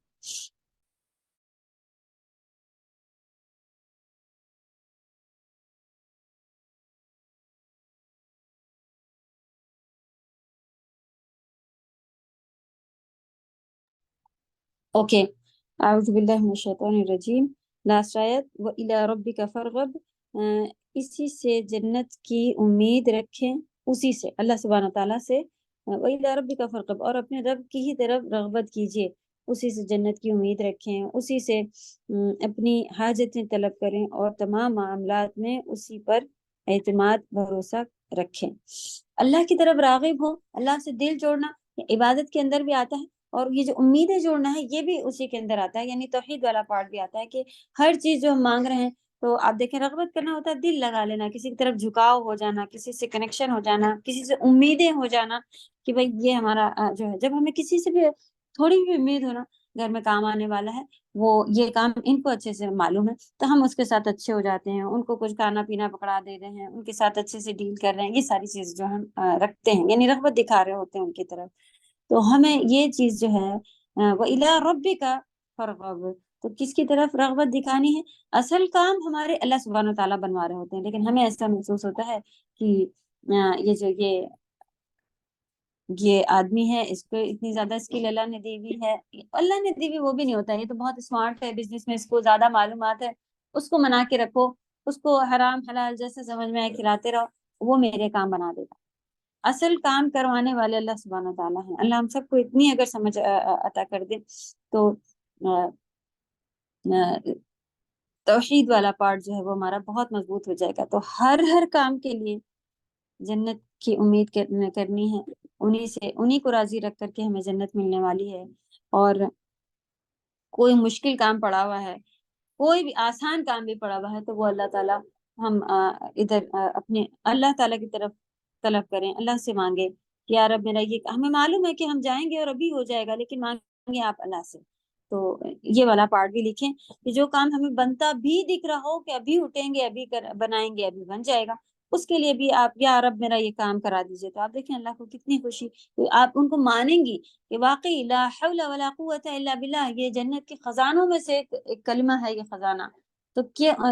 اوکے، اعوذ باللہ من الشیطان الرجیم، لاسٹ آیت، وَإِلَىٰ رَبِّكَ فَارْغَب، اسی سے جنت کی امید رکھیں، اسی سے اللہ سبحانہ تعالیٰ سے، وَإِلَىٰ رَبِّكَ فَارْغَب، اور اپنے رب کی ہی طرف رغبت کیجیے، اسی سے جنت کی امید رکھیں، اسی سے اپنی حاجتیں طلب کریں اور تمام معاملات میں اسی پر اعتماد بھروسہ رکھیں۔ اللہ کی طرف راغب ہو، اللہ سے دل جوڑنا عبادت کے اندر بھی آتا ہے، اور یہ جو امیدیں جوڑنا ہے یہ بھی اسی کے اندر آتا ہے، یعنی توحید والا پارٹ بھی آتا ہے کہ ہر چیز جو ہم مانگ رہے ہیں تو آپ دیکھیں رغبت کرنا ہوتا ہے دل لگا لینا، کسی کی طرف جھکاؤ ہو جانا، کسی سے کنیکشن ہو جانا، کسی سے امیدیں ہو جانا کہ بھائی یہ ہمارا جو ہے، جب ہمیں کسی سے بھی تھوڑی بھی امید ہونا گھر میں کام آنے والا ہے، وہ یہ کام ان کو اچھے سے معلوم ہے، تو ہم اس کے ساتھ اچھے ہو جاتے ہیں، ان کو کچھ کھانا پینا پکڑا دے رہے ہیں، ان کے ساتھ اچھے سے ڈیل کر رہے ہیں، یہ ساری چیز جو ہم رکھتے ہیں، یعنی رغبت دکھا رہے ہوتے ہیں ان کی طرف۔ تو ہمیں یہ چیز جو ہے وَإِلَىٰ رَبِّكَ فَارْغَب، تو کس کی طرف رغبت دکھانی ہے؟ اصل کام ہمارے اللہ سبحانہ تعالیٰ بنوا رہے ہوتے ہیں، لیکن ہمیں ایسا محسوس ہوتا ہے کہ یہ آدمی ہے، اس کو اتنی زیادہ اسکل اللہ نے دی ہوئی ہے، اللہ نے دی ہوئی وہ بھی نہیں ہوتا، یہ تو بہت اسمارٹ ہے بزنس میں، اس کو زیادہ معلومات ہے، اس کو منا کے رکھو، اس کو حرام حلال جیسے سمجھ میں آئے کھلاتے رہو، وہ میرے کام بنا دے گا۔ اصل کام کروانے والے اللہ سبحانہ تعالیٰ ہیں۔ اللہ ہم سب کو اتنی اگر سمجھ عطا کر دے تو توحید والا پارٹ جو ہے وہ ہمارا بہت مضبوط ہو جائے گا۔ تو ہر کام کے لیے جنت کی امید کرنی ہے، انہی کو راضی رکھ کر کے ہمیں جنت ملنے والی ہے۔ اور کوئی مشکل کام پڑا ہوا ہے، کوئی بھی آسان کام بھی پڑا ہوا ہے، تو وہ اللہ تعالیٰ ہم ادھر اپنے اللہ تعالیٰ کی طرف طلب کریں، اللہ سے مانگے کہ یا رب میرا یہ، ہمیں معلوم ہے کہ ہم جائیں گے اور ابھی ہو جائے گا، لیکن مانگے آپ اللہ سے۔ تو یہ والا پارٹ بھی لکھیں کہ جو کام ہمیں بنتا بھی دکھ رہا ہو کہ ابھی اٹھیں گے، ابھی بنائیں گے، ابھی بن جائے گا، اس کے لیے بھی آپ یا رب میرا یہ کام کرا دیجئے، تو آپ دیکھیں اللہ کو کتنی خوشی، آپ ان کو مانیں گی کہ واقعی لا حول ولا قوت الا باللہ، یہ جنت کے خزانوں میں سے ایک کلمہ ہے یہ خزانہ، تو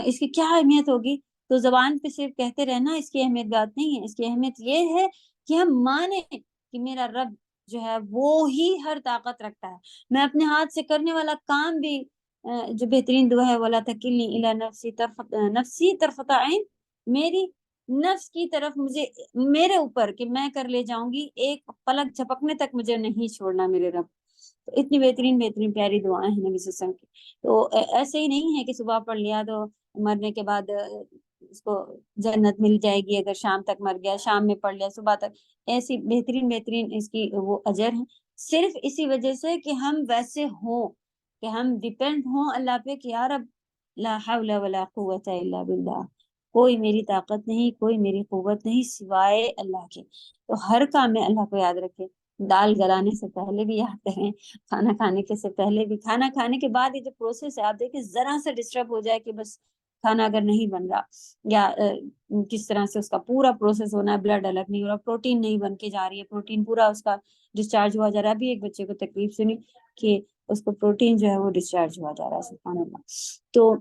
اس کی کیا اہمیت ہوگی؟ تو زبان پہ صرف کہتے رہنا اس کی اہمیت بات نہیں ہے، اس کی اہمیت یہ ہے کہ ہم مانیں کہ میرا رب جو ہے وہ ہی ہر طاقت رکھتا ہے، میں اپنے ہاتھ سے کرنے والا کام بھی جو بہترین دعا ہے وَلَا تَكِلْنِي إِلَىٰ نَفْسِي طَرْفَةَ عَيْن، میری نفس کی طرف مجھے، میرے اوپر کہ میں کر لے جاؤں گی، ایک پلک جھپکنے تک مجھے نہیں چھوڑنا میرے رب۔ تو اتنی بہترین پیاری دعائیں ہیں نبی صلی اللہ علیہ وسلم کی۔ تو ایسے ہی نہیں ہے کہ صبح پڑھ لیا تو مرنے کے بعد اس کو جنت مل جائے گی، اگر شام تک مر گیا، شام میں پڑھ لیا صبح تک، ایسی بہترین اس کی وہ اجر ہیں، صرف اسی وجہ سے کہ ہم ویسے ہوں، کہ ہم ڈیپینڈ ہوں اللہ پہ کہ یا رب لا حول ولا قوت الا باللہ، کوئی میری طاقت نہیں، کوئی میری قوت نہیں سوائے اللہ کے۔ تو ہر کام میں اللہ کو یاد رکھیں، دال گلانے سے پہلے بھی یاد کریں، کھانا کھانے سے پہلے بھی، کھانا کھانے کے بعد یہ جو پروسیس ہے آپ دیکھیں ذرا سے ڈسٹرب ہو جائے کہ بس کھانا اگر نہیں بن رہا، یا کس طرح سے اس کا پورا پروسیس ہونا ہے، بلڈ الگ نہیں ہو رہا، پروٹین نہیں بن کے جا رہی ہے، پروٹین پورا اس کا ڈسچارج ہوا جا رہا ہے۔ ابھی ایک بچے کو تکلیف سنی کہ اس کو پروٹین جو ہے وہ ڈسچارج ہوا جا رہا ہے، سبحان اللہ۔ تو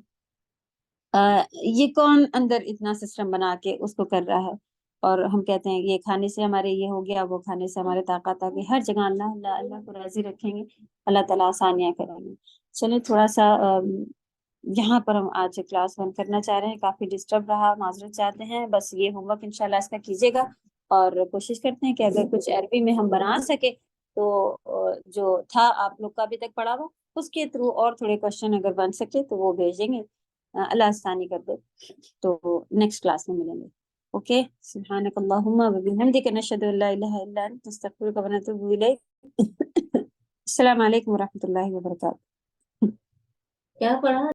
یہ کون اندر اتنا سسٹم بنا کے اس کو کر رہا ہے؟ اور ہم کہتے ہیں یہ کھانے سے ہمارے یہ ہو گیا، وہ کھانے سے ہمارے طاقت آ گئی، ہر جگہ اللہ اللہ اللہ کو راضی رکھیں گے، اللہ تعالیٰ آسانیاں کریں گے۔ چلیں تھوڑا سا یہاں پر ہم آج کلاس بند کرنا چاہ رہے ہیں، کافی ڈسٹرب رہا، معذرت چاہتے ہیں، بس یہ ہوم ورک انشاءاللہ اس کا کیجیے گا، اور کوشش کرتے ہیں کہ اگر کچھ عربی میں ہم بنا سکے تو جو تھا آپ لوگ کا ابھی تک پڑھا ہوا اس کے تھرو اور تھوڑے کوشچن اگر بن سکے تو وہ بھیجیں گے، اللہ آسانی کر دے۔ تو نیکسٹ کلاس میں ملیں گے، اوکے؟ سبحانک اللہم و بحمدک، نشہد ان لا الہ الا انت، نستغفرک و نتوب الیک۔ السلام علیکم و رحمۃ اللہ وبرکاتہ۔ کیا پڑھا؟